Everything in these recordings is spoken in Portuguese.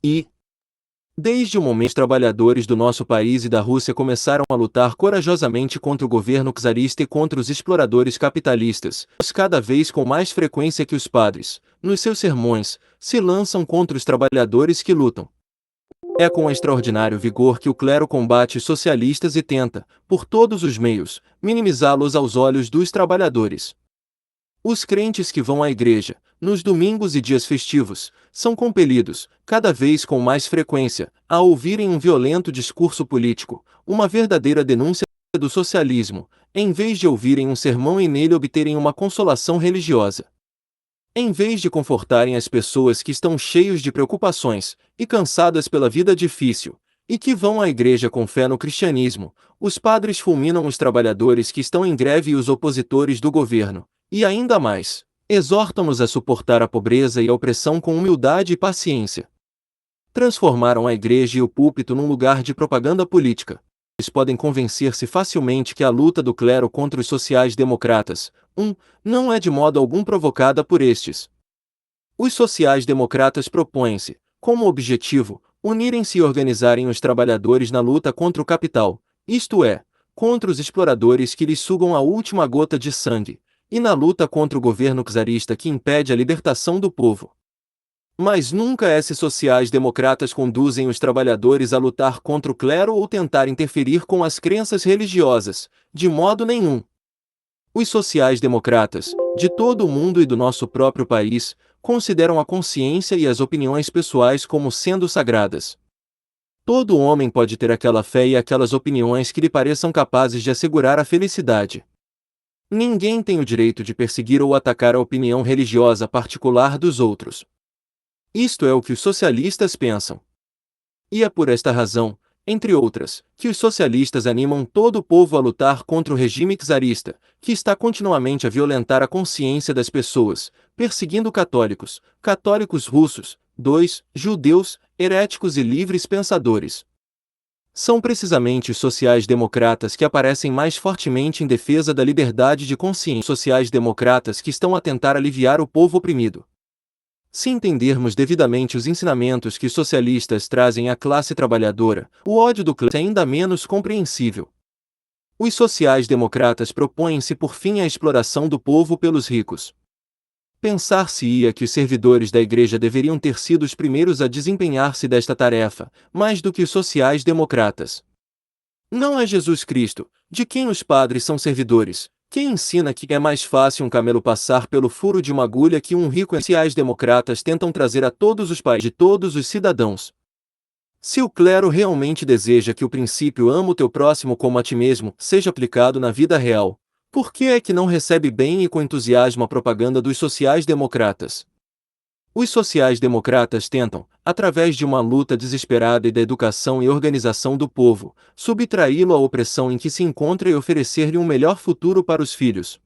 E, desde o momento os trabalhadores do nosso país e da Rússia começaram a lutar corajosamente contra o governo czarista e contra os exploradores capitalistas, cada vez com mais frequência que os padres, nos seus sermões, se lançam contra os trabalhadores que lutam. É com extraordinário vigor que o clero combate os socialistas e tenta, por todos os meios, minimizá-los aos olhos dos trabalhadores. Os crentes que vão à igreja, nos domingos e dias festivos, são compelidos, cada vez com mais frequência, a ouvirem um violento discurso político, uma verdadeira denúncia do socialismo, em vez de ouvirem um sermão e nele obterem uma consolação religiosa. Em vez de confortarem as pessoas que estão cheios de preocupações e cansadas pela vida difícil, e que vão à igreja com fé no cristianismo, os padres fulminam os trabalhadores que estão em greve e os opositores do governo, e ainda mais, exortam-nos a suportar a pobreza e a opressão com humildade e paciência. Transformaram a igreja e o púlpito num lugar de propaganda política. Eles podem convencer-se facilmente que a luta do clero contra os sociais-democratas, não é de modo algum provocada por estes. Os sociais-democratas propõem-se, como objetivo, unirem-se e organizarem os trabalhadores na luta contra o capital, isto é, contra os exploradores que lhes sugam a última gota de sangue, e na luta contra o governo czarista que impede a libertação do povo. Mas nunca esses sociais-democratas conduzem os trabalhadores a lutar contra o clero ou tentar interferir com as crenças religiosas, de modo nenhum. Os sociais-democratas, de todo o mundo e do nosso próprio país, consideram a consciência e as opiniões pessoais como sendo sagradas. Todo homem pode ter aquela fé e aquelas opiniões que lhe pareçam capazes de assegurar a felicidade. Ninguém tem o direito de perseguir ou atacar a opinião religiosa particular dos outros. Isto é o que os socialistas pensam. E é por esta razão, entre outras, que os socialistas animam todo o povo a lutar contra o regime czarista, que está continuamente a violentar a consciência das pessoas, perseguindo católicos, católicos russos, judeus, heréticos e livres pensadores. São precisamente os sociais-democratas que aparecem mais fortemente em defesa da liberdade de consciência, sociais-democratas que estão a tentar aliviar o povo oprimido. Se entendermos devidamente os ensinamentos que os socialistas trazem à classe trabalhadora, o ódio do clero é ainda menos compreensível. Os sociais-democratas propõem-se por fim a exploração do povo pelos ricos. Pensar-se-ia que os servidores da igreja deveriam ter sido os primeiros a desempenhar-se desta tarefa, mais do que os sociais-democratas. Não é Jesus Cristo, de quem os padres são servidores, quem ensina que é mais fácil um camelo passar pelo furo de uma agulha que um rico. Os sociais-democratas tentam trazer a todos os países de todos os cidadãos. Se o clero realmente deseja que o princípio "ama o teu próximo como a ti mesmo" seja aplicado na vida real, por que é que não recebe bem e com entusiasmo a propaganda dos sociais-democratas? Os sociais-democratas tentam, através de uma luta desesperada e da educação e organização do povo, subtraí-lo à opressão em que se encontra e oferecer-lhe um melhor futuro para os filhos.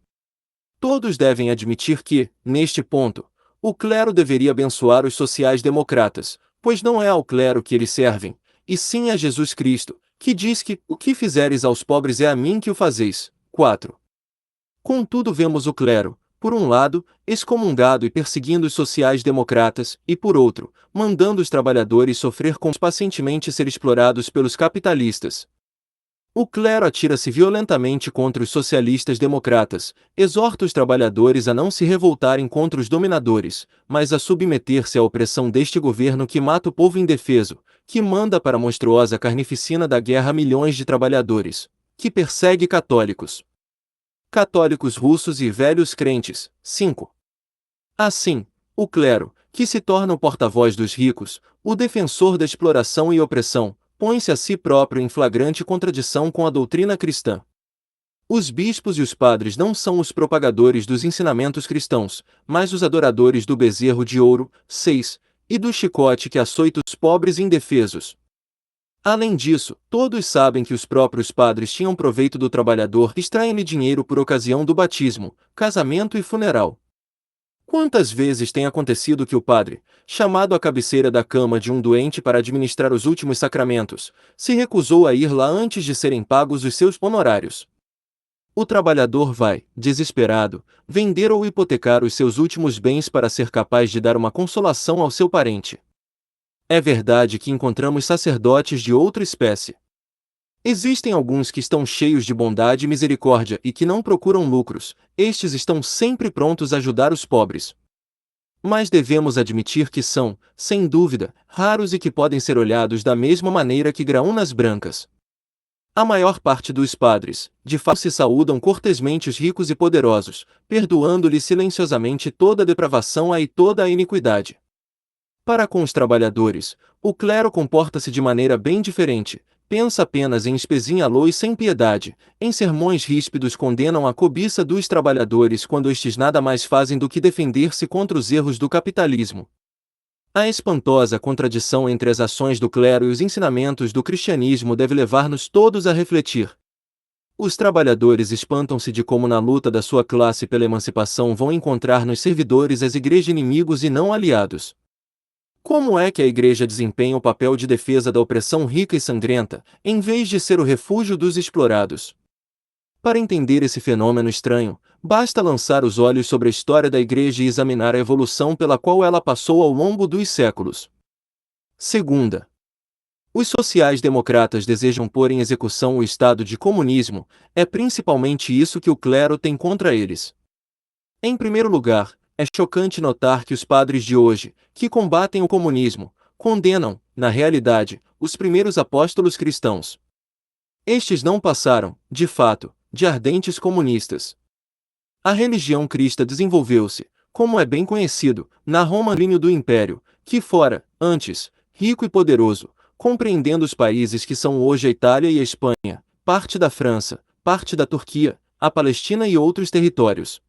Todos devem admitir que, neste ponto, o clero deveria abençoar os sociais-democratas, pois não é ao clero que eles servem, e sim a Jesus Cristo, que diz que "o que fizeres aos pobres é a mim que o fazeis". 4. Contudo vemos o clero, por um lado, excomungado e perseguindo os sociais-democratas, e por outro, mandando os trabalhadores sofrer com pacientemente ser explorados pelos capitalistas. O clero atira-se violentamente contra os socialistas-democratas, exorta os trabalhadores a não se revoltarem contra os dominadores, mas a submeter-se à opressão deste governo que mata o povo indefeso, que manda para a monstruosa carnificina da guerra milhões de trabalhadores, que persegue católicos russos e velhos crentes. 5. Assim, o clero, que se torna o porta-voz dos ricos, o defensor da exploração e opressão, põe-se a si próprio em flagrante contradição com a doutrina cristã. Os bispos e os padres não são os propagadores dos ensinamentos cristãos, mas os adoradores do bezerro de ouro. 6. E do chicote que açoita os pobres indefesos. Além disso, todos sabem que os próprios padres tinham proveito do trabalhador e extraem-lhe dinheiro por ocasião do batismo, casamento e funeral. Quantas vezes tem acontecido que o padre, chamado à cabeceira da cama de um doente para administrar os últimos sacramentos, se recusou a ir lá antes de serem pagos os seus honorários? O trabalhador vai, desesperado, vender ou hipotecar os seus últimos bens para ser capaz de dar uma consolação ao seu parente. É verdade que encontramos sacerdotes de outra espécie. Existem alguns que estão cheios de bondade e misericórdia e que não procuram lucros, estes estão sempre prontos a ajudar os pobres. Mas devemos admitir que são, sem dúvida, raros e que podem ser olhados da mesma maneira que graúnas brancas. A maior parte dos padres, de fato, se saúdam cortesmente os ricos e poderosos, perdoando-lhes silenciosamente toda a depravação e toda a iniquidade. Para com os trabalhadores, o clero comporta-se de maneira bem diferente. Pensa apenas em espezinhá-los sem piedade, em sermões ríspidos condenam a cobiça dos trabalhadores quando estes nada mais fazem do que defender-se contra os erros do capitalismo. A espantosa contradição entre as ações do clero e os ensinamentos do cristianismo deve levar-nos todos a refletir. Os trabalhadores espantam-se de como na luta da sua classe pela emancipação vão encontrar nos servidores as igrejas inimigos e não aliados. Como é que a Igreja desempenha o papel de defesa da opressão rica e sangrenta, em vez de ser o refúgio dos explorados? Para entender esse fenômeno estranho, basta lançar os olhos sobre a história da Igreja e examinar a evolução pela qual ela passou ao longo dos séculos. Segunda, os sociais-democratas desejam pôr em execução o estado de comunismo, é principalmente isso que o clero tem contra eles. Em primeiro lugar, é chocante notar que os padres de hoje, que combatem o comunismo, condenam, na realidade, os primeiros apóstolos cristãos. Estes não passaram, de fato, de ardentes comunistas. A religião cristã desenvolveu-se, como é bem conhecido, na Roma línea do Império, que fora, antes, rico e poderoso, compreendendo os países que são hoje a Itália e a Espanha, parte da França, parte da Turquia, a Palestina e outros territórios.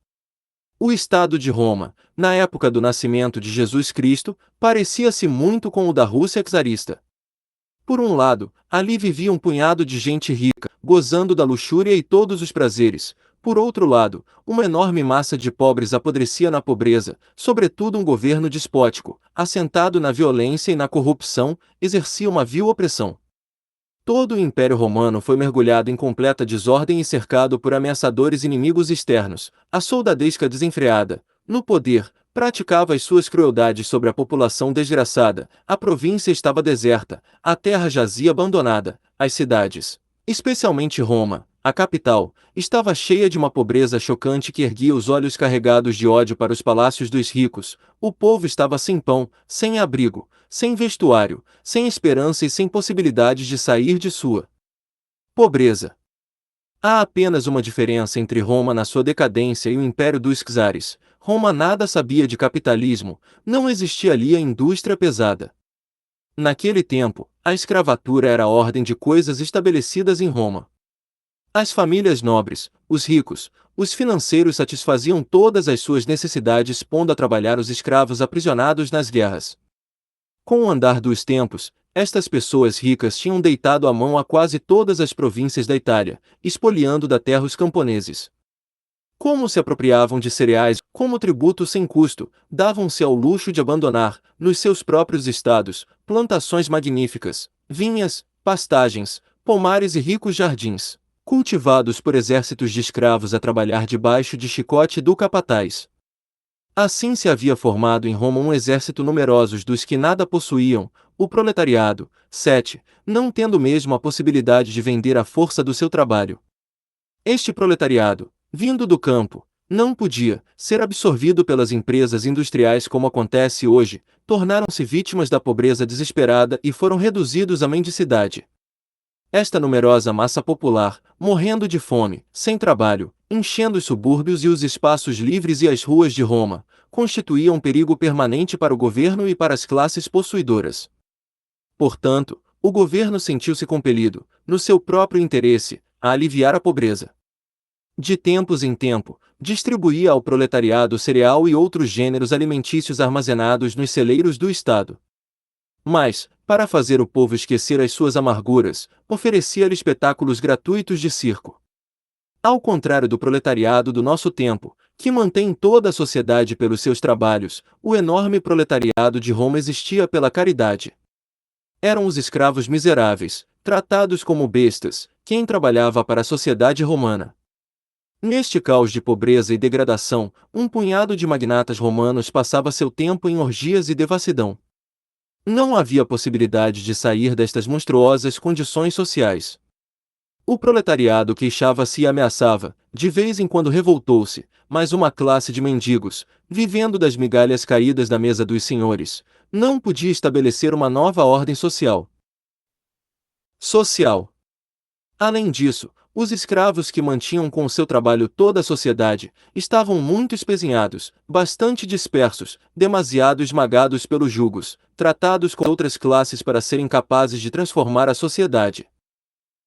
O Estado de Roma, na época do nascimento de Jesus Cristo, parecia-se muito com o da Rússia czarista. Por um lado, ali vivia um punhado de gente rica, gozando da luxúria e todos os prazeres. Por outro lado, uma enorme massa de pobres apodrecia na pobreza, sobretudo um governo despótico, assentado na violência e na corrupção, exercia uma vil opressão. Todo o Império Romano foi mergulhado em completa desordem e cercado por ameaçadores inimigos externos. A soldadesca desenfreada, no poder, praticava as suas crueldades sobre a população desgraçada. A província estava deserta, a terra jazia abandonada, as cidades, especialmente Roma, a capital, estava cheia de uma pobreza chocante que erguia os olhos carregados de ódio para os palácios dos ricos. O povo estava sem pão, sem abrigo, sem vestuário, sem esperança e sem possibilidades de sair de sua pobreza. Há apenas uma diferença entre Roma na sua decadência e o Império dos Czares. Roma nada sabia de capitalismo, não existia ali a indústria pesada. Naquele tempo, a escravatura era a ordem de coisas estabelecidas em Roma. As famílias nobres, os ricos, os financeiros satisfaziam todas as suas necessidades pondo a trabalhar os escravos aprisionados nas guerras. Com o andar dos tempos, estas pessoas ricas tinham deitado a mão a quase todas as províncias da Itália, expoliando da terra os camponeses. Como se apropriavam de cereais, como tributo sem custo, davam-se ao luxo de abandonar, nos seus próprios estados, plantações magníficas, vinhas, pastagens, pomares e ricos jardins, cultivados por exércitos de escravos a trabalhar debaixo de chicote do capataz. Assim se havia formado em Roma um exército numerosos dos que nada possuíam, o proletariado, 7, não tendo mesmo a possibilidade de vender a força do seu trabalho. Este proletariado, vindo do campo, não podia ser absorvido pelas empresas industriais como acontece hoje, tornaram-se vítimas da pobreza desesperada e foram reduzidos à mendicidade. Esta numerosa massa popular, morrendo de fome, sem trabalho, enchendo os subúrbios e os espaços livres e as ruas de Roma, constituía um perigo permanente para o governo e para as classes possuidoras. Portanto, o governo sentiu-se compelido, no seu próprio interesse, a aliviar a pobreza. De tempos em tempo, distribuía ao proletariado cereal e outros gêneros alimentícios armazenados nos celeiros do Estado. Mas, para fazer o povo esquecer as suas amarguras, oferecia-lhe espetáculos gratuitos de circo. Ao contrário do proletariado do nosso tempo, que mantém toda a sociedade pelos seus trabalhos, o enorme proletariado de Roma existia pela caridade. Eram os escravos miseráveis, tratados como bestas, quem trabalhava para a sociedade romana. Neste caos de pobreza e degradação, um punhado de magnatas romanos passava seu tempo em orgias e devassidão. Não havia possibilidade de sair destas monstruosas condições sociais. O proletariado queixava-se e ameaçava, de vez em quando revoltou-se, mas uma classe de mendigos, vivendo das migalhas caídas da mesa dos senhores, não podia estabelecer uma nova ordem social. Além disso, os escravos que mantinham com o seu trabalho toda a sociedade, estavam muito espezinhados, bastante dispersos, demasiado esmagados pelos jugos, tratados com outras classes para serem capazes de transformar a sociedade.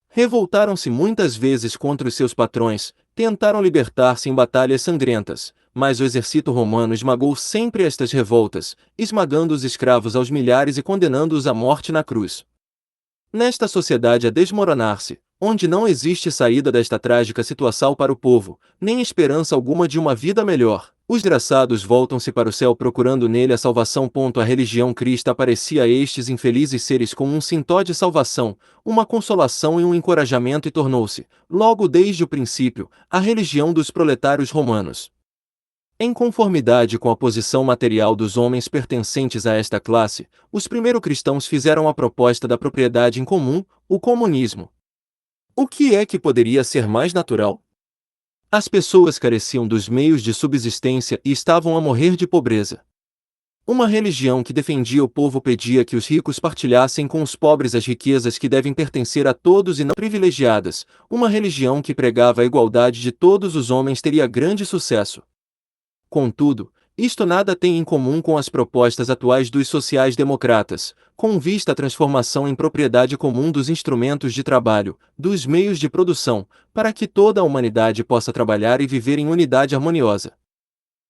Revoltaram-se muitas vezes contra os seus patrões, tentaram libertar-se em batalhas sangrentas, mas o exército romano esmagou sempre estas revoltas, esmagando os escravos aos milhares e condenando-os à morte na cruz. Nesta sociedade a desmoronar-se, onde não existe saída desta trágica situação para o povo, nem esperança alguma de uma vida melhor, os desgraçados voltam-se para o céu procurando nele a salvação. A religião cristã aparecia a estes infelizes seres como um sintó de salvação, uma consolação e um encorajamento e tornou-se, logo desde o princípio, a religião dos proletários romanos. Em conformidade com a posição material dos homens pertencentes a esta classe, os primeiros cristãos fizeram a proposta da propriedade em comum, o comunismo. O que é que poderia ser mais natural? As pessoas careciam dos meios de subsistência e estavam a morrer de pobreza. Uma religião que defendia o povo pedia que os ricos partilhassem com os pobres as riquezas que devem pertencer a todos e não privilegiadas. Uma religião que pregava a igualdade de todos os homens teria grande sucesso. Contudo, isto nada tem em comum com as propostas atuais dos sociais-democratas, com vista à transformação em propriedade comum dos instrumentos de trabalho, dos meios de produção, para que toda a humanidade possa trabalhar e viver em unidade harmoniosa.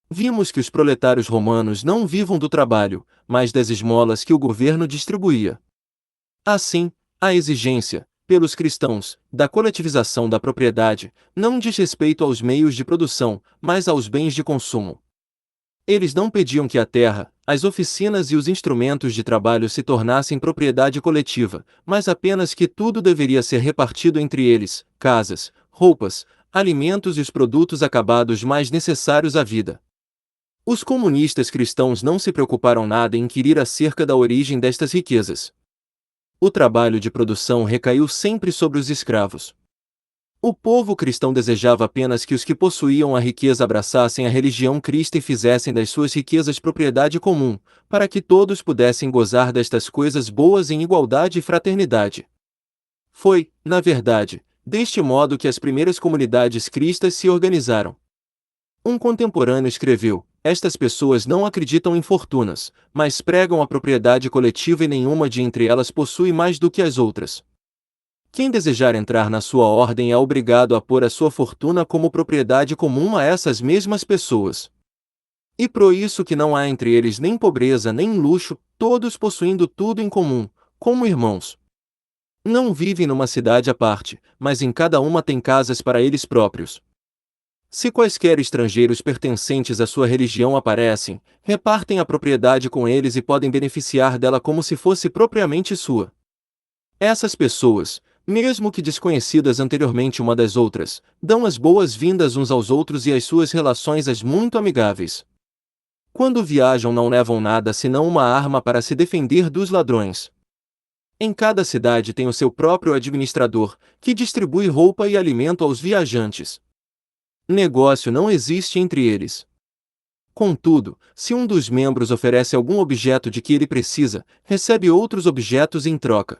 Vimos que os proletários romanos não vivam do trabalho, mas das esmolas que o governo distribuía. Assim, a exigência, pelos cristãos, da coletivização da propriedade, não diz respeito aos meios de produção, mas aos bens de consumo. Eles não pediam que a terra, as oficinas e os instrumentos de trabalho se tornassem propriedade coletiva, mas apenas que tudo deveria ser repartido entre eles, casas, roupas, alimentos e os produtos acabados mais necessários à vida. Os comunistas cristãos não se preocuparam nada em inquirir acerca da origem destas riquezas. O trabalho de produção recaiu sempre sobre os escravos. O povo cristão desejava apenas que os que possuíam a riqueza abraçassem a religião cristã e fizessem das suas riquezas propriedade comum, para que todos pudessem gozar destas coisas boas em igualdade e fraternidade. Foi, na verdade, deste modo que as primeiras comunidades cristãs se organizaram. Um contemporâneo escreveu: estas pessoas não acreditam em fortunas, mas pregam a propriedade coletiva e nenhuma de entre elas possui mais do que as outras. Quem desejar entrar na sua ordem é obrigado a pôr a sua fortuna como propriedade comum a essas mesmas pessoas. E por isso que não há entre eles nem pobreza nem luxo, todos possuindo tudo em comum, como irmãos. Não vivem numa cidade à parte, mas em cada uma têm casas para eles próprios. Se quaisquer estrangeiros pertencentes à sua religião aparecem, repartem a propriedade com eles e podem beneficiar dela como se fosse propriamente sua. Essas pessoas, mesmo que desconhecidas anteriormente uma das outras, dão as boas-vindas uns aos outros e as suas relações as muito amigáveis. Quando viajam não levam nada senão uma arma para se defender dos ladrões. Em cada cidade tem o seu próprio administrador, que distribui roupa e alimento aos viajantes. Negócio não existe entre eles. Contudo, se um dos membros oferece algum objeto de que ele precisa, recebe outros objetos em troca.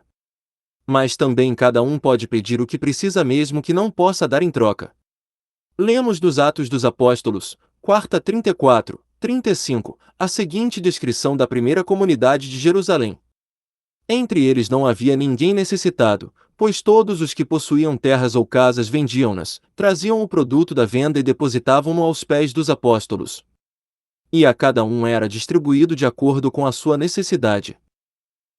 Mas também cada um pode pedir o que precisa mesmo que não possa dar em troca. Lemos dos Atos dos Apóstolos, 34, 35, a seguinte descrição da primeira comunidade de Jerusalém. Entre eles não havia ninguém necessitado, pois todos os que possuíam terras ou casas vendiam-nas, traziam o produto da venda e depositavam-no aos pés dos apóstolos. E a cada um era distribuído de acordo com a sua necessidade.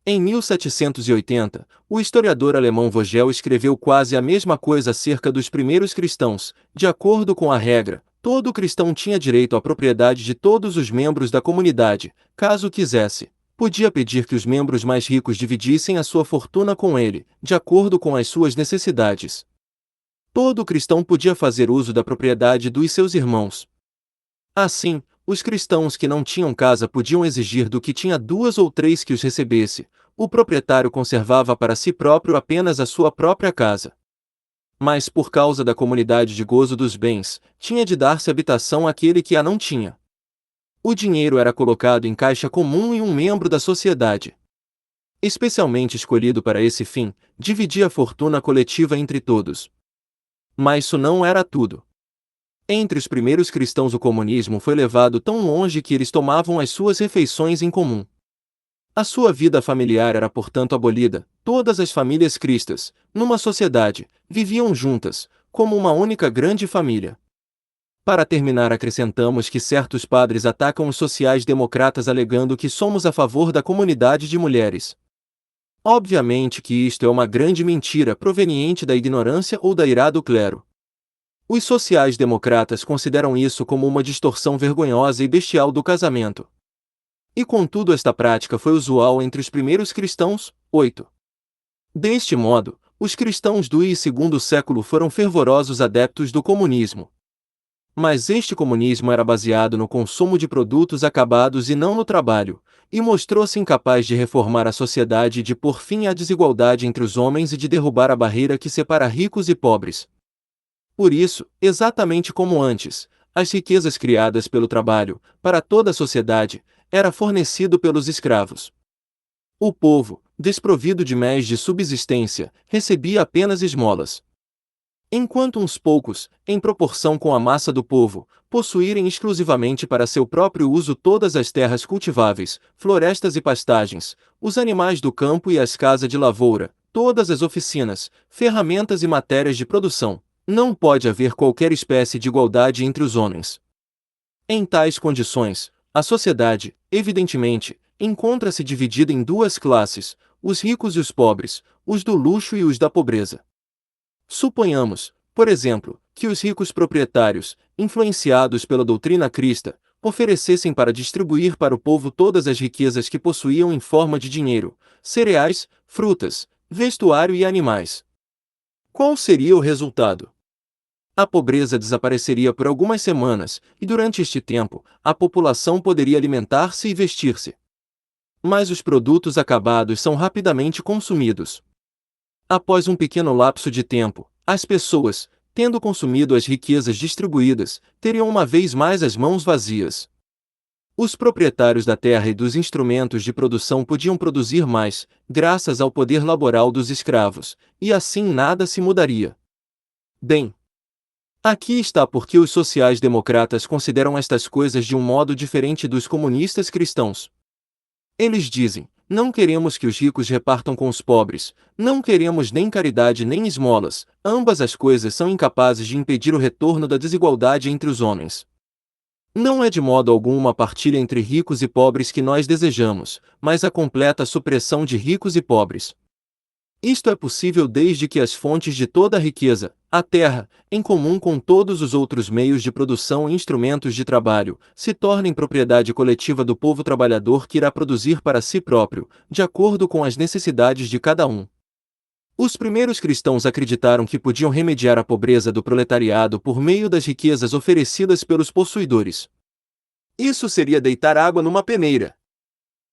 Em 1780, o historiador alemão Vogel escreveu quase a mesma coisa acerca dos primeiros cristãos. De acordo com a regra, todo cristão tinha direito à propriedade de todos os membros da comunidade, caso quisesse. Podia pedir que os membros mais ricos dividissem a sua fortuna com ele, de acordo com as suas necessidades. Todo cristão podia fazer uso da propriedade dos seus irmãos. Assim, os cristãos que não tinham casa podiam exigir do que tinha 2 ou 3 que os recebesse. O proprietário conservava para si próprio apenas a sua própria casa. Mas por causa da comunidade de gozo dos bens, tinha de dar-se habitação àquele que a não tinha. O dinheiro era colocado em caixa comum e um membro da sociedade, especialmente escolhido para esse fim, dividia a fortuna coletiva entre todos. Mas isso não era tudo. Entre os primeiros cristãos o comunismo foi levado tão longe que eles tomavam as suas refeições em comum. A sua vida familiar era portanto abolida. Todas as famílias cristãs, numa sociedade, viviam juntas, como uma única grande família. Para terminar, acrescentamos que certos padres atacam os sociais-democratas alegando que somos a favor da comunidade de mulheres. Obviamente que isto é uma grande mentira proveniente da ignorância ou da ira do clero. Os sociais-democratas consideram isso como uma distorção vergonhosa e bestial do casamento. E contudo esta prática foi usual entre os primeiros cristãos. 8. Deste modo, os cristãos do I e II século foram fervorosos adeptos do comunismo. Mas este comunismo era baseado no consumo de produtos acabados e não no trabalho, e mostrou-se incapaz de reformar a sociedade e de pôr fim à desigualdade entre os homens e de derrubar a barreira que separa ricos e pobres. Por isso, exatamente como antes, as riquezas criadas pelo trabalho, para toda a sociedade, era fornecido pelos escravos. O povo, desprovido de meios de subsistência, recebia apenas esmolas. Enquanto uns poucos, em proporção com a massa do povo, possuírem exclusivamente para seu próprio uso todas as terras cultiváveis, florestas e pastagens, os animais do campo e as casas de lavoura, todas as oficinas, ferramentas e matérias de produção, não pode haver qualquer espécie de igualdade entre os homens. Em tais condições, a sociedade, evidentemente, encontra-se dividida em duas classes, os ricos e os pobres, os do luxo e os da pobreza. Suponhamos, por exemplo, que os ricos proprietários, influenciados pela doutrina cristã, oferecessem para distribuir para o povo todas as riquezas que possuíam em forma de dinheiro, cereais, frutas, vestuário e animais. Qual seria o resultado? A pobreza desapareceria por algumas semanas, e durante este tempo, a população poderia alimentar-se e vestir-se. Mas os produtos acabados são rapidamente consumidos. Após um pequeno lapso de tempo, as pessoas, tendo consumido as riquezas distribuídas, teriam uma vez mais as mãos vazias. Os proprietários da terra e dos instrumentos de produção podiam produzir mais, graças ao poder laboral dos escravos, e assim nada se mudaria. Bem, aqui está porque os sociais-democratas consideram estas coisas de um modo diferente dos comunistas cristãos. Eles dizem: não queremos que os ricos repartam com os pobres, não queremos nem caridade nem esmolas, ambas as coisas são incapazes de impedir o retorno da desigualdade entre os homens. Não é de modo algum uma partilha entre ricos e pobres que nós desejamos, mas a completa supressão de ricos e pobres. Isto é possível desde que as fontes de toda a riqueza, a terra, em comum com todos os outros meios de produção e instrumentos de trabalho, se tornem propriedade coletiva do povo trabalhador que irá produzir para si próprio, de acordo com as necessidades de cada um. Os primeiros cristãos acreditaram que podiam remediar a pobreza do proletariado por meio das riquezas oferecidas pelos possuidores. Isso seria deitar água numa peneira.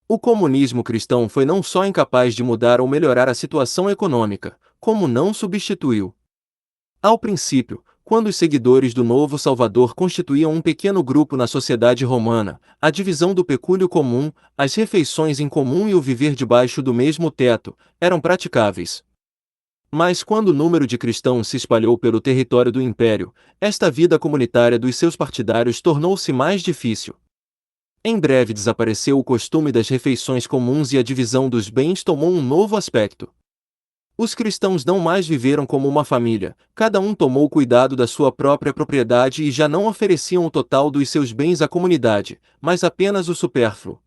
O comunismo cristão foi não só incapaz de mudar ou melhorar a situação econômica, como não substituiu. Ao princípio, quando os seguidores do novo Salvador constituíam um pequeno grupo na sociedade romana, a divisão do pecúlio comum, as refeições em comum e o viver debaixo do mesmo teto, eram praticáveis. Mas quando o número de cristãos se espalhou pelo território do império, esta vida comunitária dos seus partidários tornou-se mais difícil. Em breve desapareceu o costume das refeições comuns e a divisão dos bens tomou um novo aspecto. Os cristãos não mais viveram como uma família, cada um tomou cuidado da sua própria propriedade e já não ofereciam o total dos seus bens à comunidade, mas apenas o supérfluo.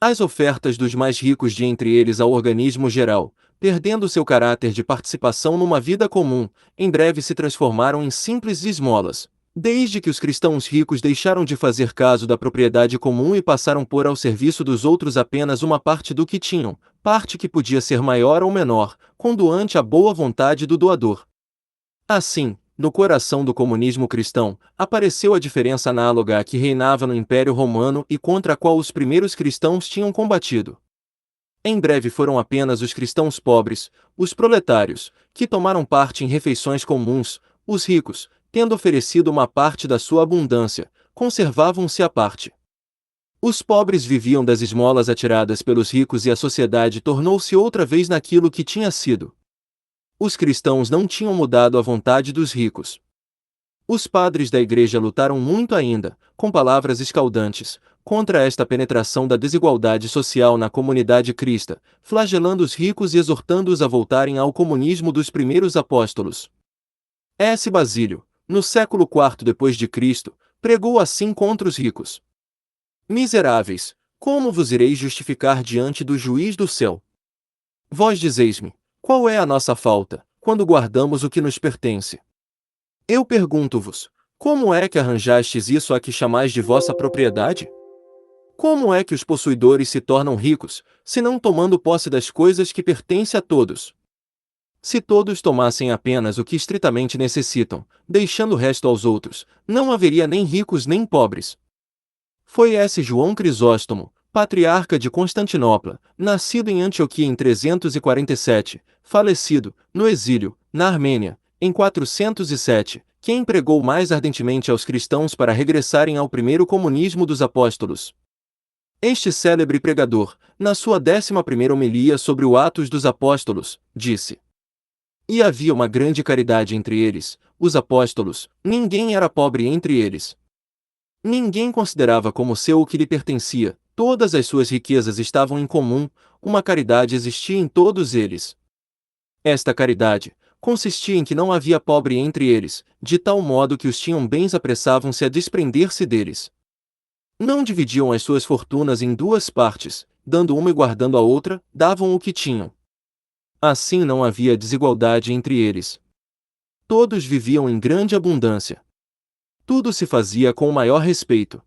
As ofertas dos mais ricos de entre eles ao organismo geral, perdendo seu caráter de participação numa vida comum, em breve se transformaram em simples esmolas. Desde que os cristãos ricos deixaram de fazer caso da propriedade comum e passaram a pôr ao serviço dos outros apenas uma parte do que tinham, parte que podia ser maior ou menor, consoante a boa vontade do doador. Assim, no coração do comunismo cristão, apareceu a diferença análoga à que reinava no Império Romano e contra a qual os primeiros cristãos tinham combatido. Em breve foram apenas os cristãos pobres, os proletários, que tomaram parte em refeições comuns. Os ricos, tendo oferecido uma parte da sua abundância, conservavam-se à parte. Os pobres viviam das esmolas atiradas pelos ricos e a sociedade tornou-se outra vez naquilo que tinha sido. Os cristãos não tinham mudado a vontade dos ricos. Os padres da igreja lutaram muito ainda, com palavras escaldantes, contra esta penetração da desigualdade social na comunidade cristã, flagelando os ricos e exortando-os a voltarem ao comunismo dos primeiros apóstolos. S. Basílio, no século IV depois de Cristo, pregou assim contra os ricos. Miseráveis, como vos ireis justificar diante do juiz do céu? Vós dizeis-me, qual é a nossa falta, quando guardamos o que nos pertence? Eu pergunto-vos, como é que arranjastes isso a que chamais de vossa propriedade? Como é que os possuidores se tornam ricos, se não tomando posse das coisas que pertencem a todos? Se todos tomassem apenas o que estritamente necessitam, deixando o resto aos outros, não haveria nem ricos nem pobres. Foi esse João Crisóstomo, patriarca de Constantinopla, nascido em Antioquia em 347, falecido, no exílio, na Armênia, em 407, quem pregou mais ardentemente aos cristãos para regressarem ao primeiro comunismo dos apóstolos. Este célebre pregador, na sua 11ª homilia sobre o Atos dos Apóstolos, disse: E havia uma grande caridade entre eles, os apóstolos, ninguém era pobre entre eles. Ninguém considerava como seu o que lhe pertencia, todas as suas riquezas estavam em comum, uma caridade existia em todos eles. Esta caridade consistia em que não havia pobre entre eles, de tal modo que os tinham bens apressavam-se a desprender-se deles. Não dividiam as suas fortunas em duas partes, dando uma e guardando a outra, davam o que tinham. Assim não havia desigualdade entre eles. Todos viviam em grande abundância. Tudo se fazia com o maior respeito.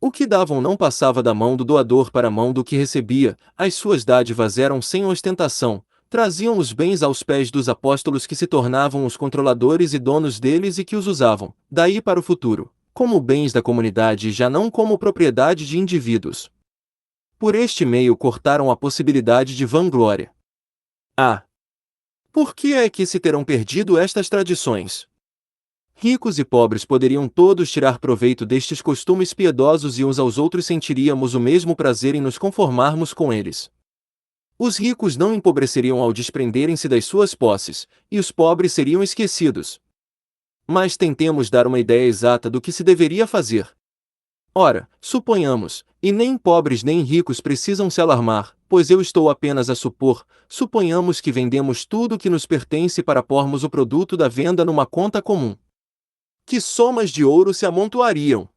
O que davam não passava da mão do doador para a mão do que recebia, as suas dádivas eram sem ostentação, traziam os bens aos pés dos apóstolos que se tornavam os controladores e donos deles e que os usavam, daí para o futuro, como bens da comunidade e já não como propriedade de indivíduos. Por este meio cortaram a possibilidade de vanglória. Por que é que se terão perdido estas tradições? Ricos e pobres poderiam todos tirar proveito destes costumes piedosos e uns aos outros sentiríamos o mesmo prazer em nos conformarmos com eles. Os ricos não empobreceriam ao desprenderem-se das suas posses, e os pobres seriam esquecidos. Mas tentemos dar uma ideia exata do que se deveria fazer. Ora, suponhamos, e nem pobres nem ricos precisam se alarmar, pois eu estou apenas a supor, suponhamos que vendemos tudo o que nos pertence para pormos o produto da venda numa conta comum. Que somas de ouro se amontoariam?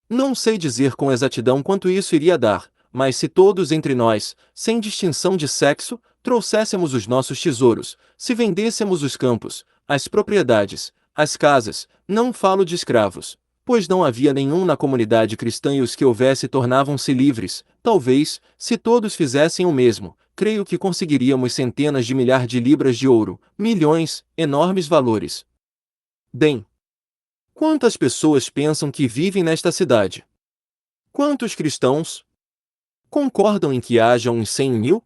Não sei dizer com exatidão quanto isso iria dar, mas se todos entre nós, sem distinção de sexo, trouxéssemos os nossos tesouros, se vendêssemos os campos, as propriedades, as casas, não falo de escravos, pois não havia nenhum na comunidade cristã e os que houvesse tornavam-se livres, talvez, se todos fizessem o mesmo, creio que conseguiríamos centenas de milhares de libras de ouro, milhões, enormes valores. Bem, quantas pessoas pensam que vivem nesta cidade? Quantos cristãos? Concordam em que haja uns 100.000?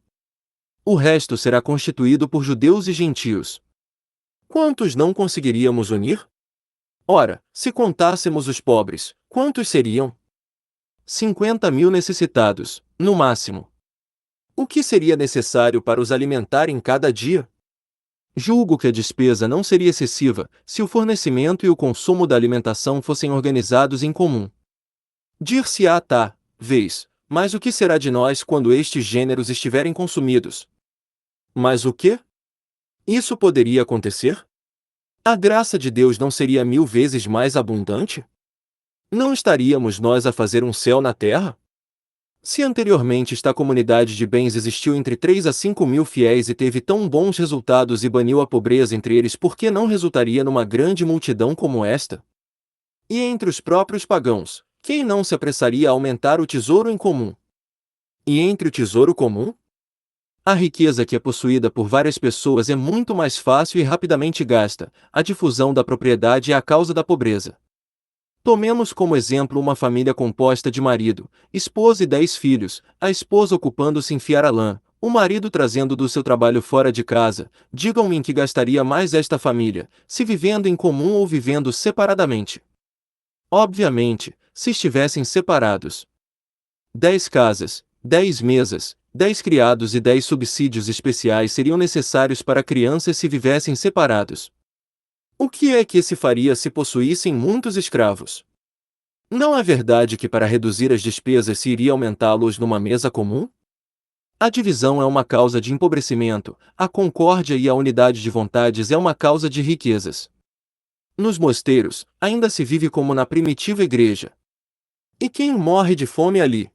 O resto será constituído por judeus e gentios. Quantos não conseguiríamos unir? Ora, se contássemos os pobres, quantos seriam? 50.000 necessitados, no máximo. O que seria necessário para os alimentar em cada dia? Julgo que a despesa não seria excessiva, se o fornecimento e o consumo da alimentação fossem organizados em comum. Dir-se-á vez, mas o que será de nós quando estes gêneros estiverem consumidos? Mas o quê? Isso poderia acontecer? A graça de Deus não seria 1000 vezes mais abundante? Não estaríamos nós a fazer um céu na terra? Se anteriormente esta comunidade de bens existiu entre 3 a 5 mil fiéis e teve tão bons resultados e baniu a pobreza entre eles, por que não resultaria numa grande multidão como esta? E entre os próprios pagãos, quem não se apressaria a aumentar o tesouro em comum? E entre o tesouro comum? A riqueza que é possuída por várias pessoas é muito mais fácil e rapidamente gasta. A difusão da propriedade é a causa da pobreza. Tomemos como exemplo uma família composta de marido, esposa e 10 filhos, a esposa ocupando-se em fiar a lã, o marido trazendo do seu trabalho fora de casa. Digam-me em que gastaria mais esta família, se vivendo em comum ou vivendo separadamente. Obviamente, se estivessem separados. 10 casas, 10 mesas, 10 criados e 10 subsídios especiais seriam necessários para crianças se vivessem separados. O que é que se faria se possuíssem muitos escravos? Não é verdade que para reduzir as despesas se iria aumentá-los numa mesa comum? A divisão é uma causa de empobrecimento, a concórdia e a unidade de vontades é uma causa de riquezas. Nos mosteiros, ainda se vive como na primitiva igreja. E quem morre de fome ali?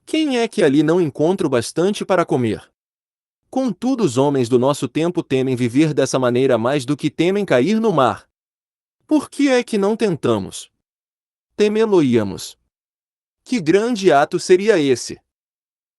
Quem é que ali não encontra o bastante para comer? Contudo, os homens do nosso tempo temem viver dessa maneira mais do que temem cair no mar. Por que é que não tentamos? Temê-lo-íamos. Que grande ato seria esse?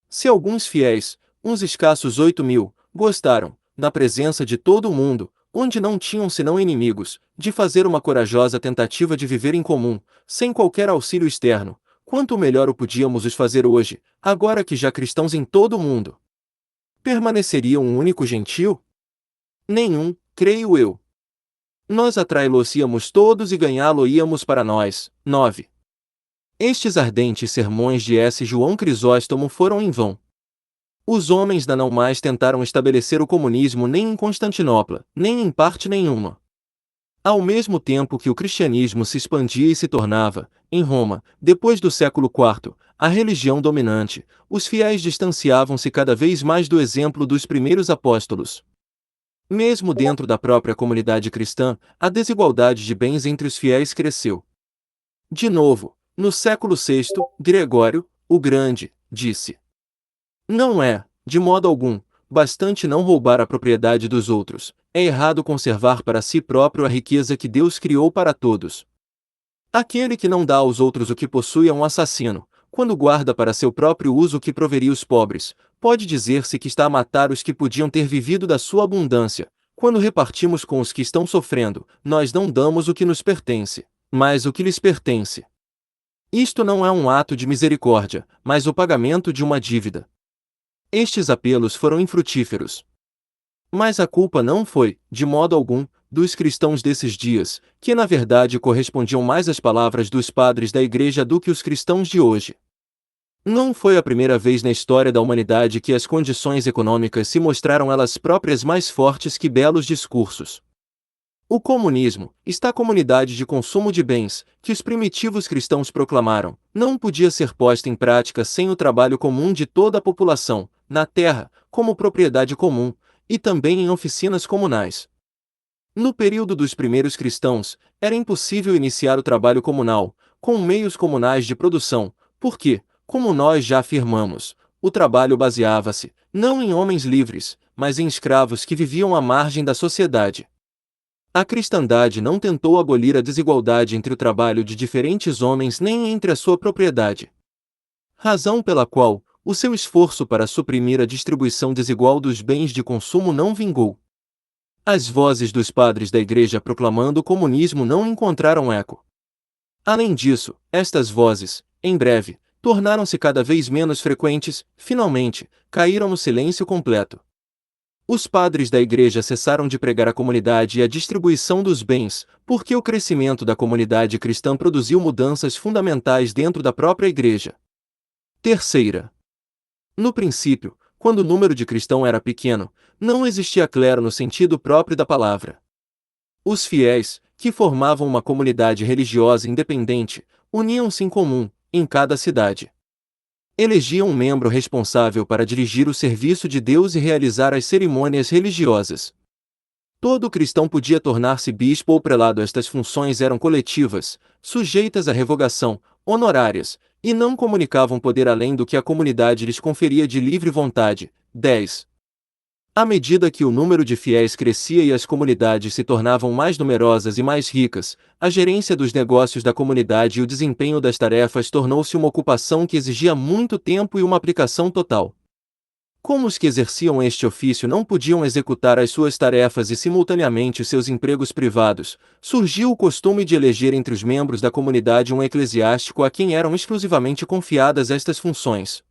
Se alguns fiéis, uns escassos 8.000, gostaram, na presença de todo o mundo, onde não tinham senão inimigos, de fazer uma corajosa tentativa de viver em comum, sem qualquer auxílio externo, quanto melhor o podíamos os fazer hoje, agora que já cristãos em todo o mundo. Permaneceria um único gentil? Nenhum, creio eu. Nós atraí-los-íamos todos e ganhá-lo-íamos para nós. 9. Estes ardentes sermões de S. João Crisóstomo foram em vão. Os homens da não mais tentaram estabelecer o comunismo nem em Constantinopla, nem em parte nenhuma. Ao mesmo tempo que o cristianismo se expandia e se tornava, em Roma, depois do século IV, a religião dominante, os fiéis distanciavam-se cada vez mais do exemplo dos primeiros apóstolos. Mesmo dentro da própria comunidade cristã, a desigualdade de bens entre os fiéis cresceu. De novo, no século VI, Gregório, o Grande, disse: não é, de modo algum, bastante não roubar a propriedade dos outros, é errado conservar para si próprio a riqueza que Deus criou para todos. Aquele que não dá aos outros o que possui é um assassino, quando guarda para seu próprio uso o que proveria os pobres. Pode dizer-se que está a matar os que podiam ter vivido da sua abundância. Quando repartimos com os que estão sofrendo, nós não damos o que nos pertence, mas o que lhes pertence. Isto não é um ato de misericórdia, mas o pagamento de uma dívida. Estes apelos foram infrutíferos. Mas a culpa não foi, de modo algum, dos cristãos desses dias, que na verdade correspondiam mais às palavras dos padres da Igreja do que os cristãos de hoje. Não foi a primeira vez na história da humanidade que as condições econômicas se mostraram elas próprias mais fortes que belos discursos. O comunismo, esta comunidade de consumo de bens, que os primitivos cristãos proclamaram, não podia ser posta em prática sem o trabalho comum de toda a população, na terra, como propriedade comum, e também em oficinas comunais. No período dos primeiros cristãos, era impossível iniciar o trabalho comunal, com meios comunais de produção, porque, como nós já afirmamos, o trabalho baseava-se, não em homens livres, mas em escravos que viviam à margem da sociedade. A cristandade não tentou abolir a desigualdade entre o trabalho de diferentes homens nem entre a sua propriedade. Razão pela qual, o seu esforço para suprimir a distribuição desigual dos bens de consumo não vingou. As vozes dos padres da Igreja proclamando o comunismo não encontraram eco. Além disso, estas vozes, em breve, tornaram-se cada vez menos frequentes, finalmente, caíram no silêncio completo. Os padres da Igreja cessaram de pregar a comunidade e a distribuição dos bens, porque o crescimento da comunidade cristã produziu mudanças fundamentais dentro da própria Igreja. Terceira. No princípio, quando o número de cristãos era pequeno, não existia clero no sentido próprio da palavra. Os fiéis, que formavam uma comunidade religiosa independente, uniam-se em comum, em cada cidade. Elegiam um membro responsável para dirigir o serviço de Deus e realizar as cerimônias religiosas. Todo cristão podia tornar-se bispo ou prelado. Estas funções eram coletivas, sujeitas à revogação, honorárias, e não comunicavam poder além do que a comunidade lhes conferia de livre vontade. 10. À medida que o número de fiéis crescia e as comunidades se tornavam mais numerosas e mais ricas, a gerência dos negócios da comunidade e o desempenho das tarefas tornou-se uma ocupação que exigia muito tempo e uma aplicação total. Como os que exerciam este ofício não podiam executar as suas tarefas e simultaneamente seus empregos privados, surgiu o costume de eleger entre os membros da comunidade um eclesiástico a quem eram exclusivamente confiadas estas funções.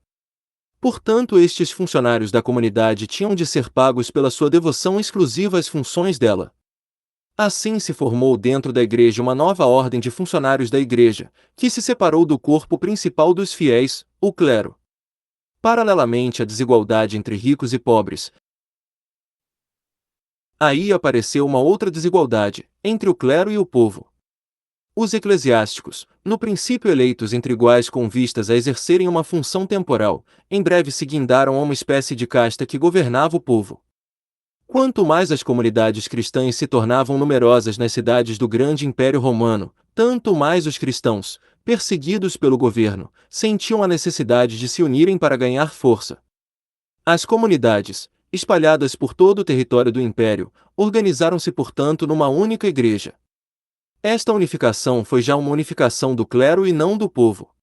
Portanto, estes funcionários da comunidade tinham de ser pagos pela sua devoção exclusiva às funções dela. Assim se formou dentro da igreja uma nova ordem de funcionários da igreja, que se separou do corpo principal dos fiéis, o clero. Paralelamente à desigualdade entre ricos e pobres, aí apareceu uma outra desigualdade, entre o clero e o povo. Os eclesiásticos, no princípio eleitos entre iguais com vistas a exercerem uma função temporal, em breve se guindaram a uma espécie de casta que governava o povo. Quanto mais as comunidades cristãs se tornavam numerosas nas cidades do grande Império Romano, tanto mais os cristãos, perseguidos pelo governo, sentiam a necessidade de se unirem para ganhar força. As comunidades, espalhadas por todo o território do Império, organizaram-se portanto numa única igreja. Esta unificação foi já uma unificação do clero e não do povo.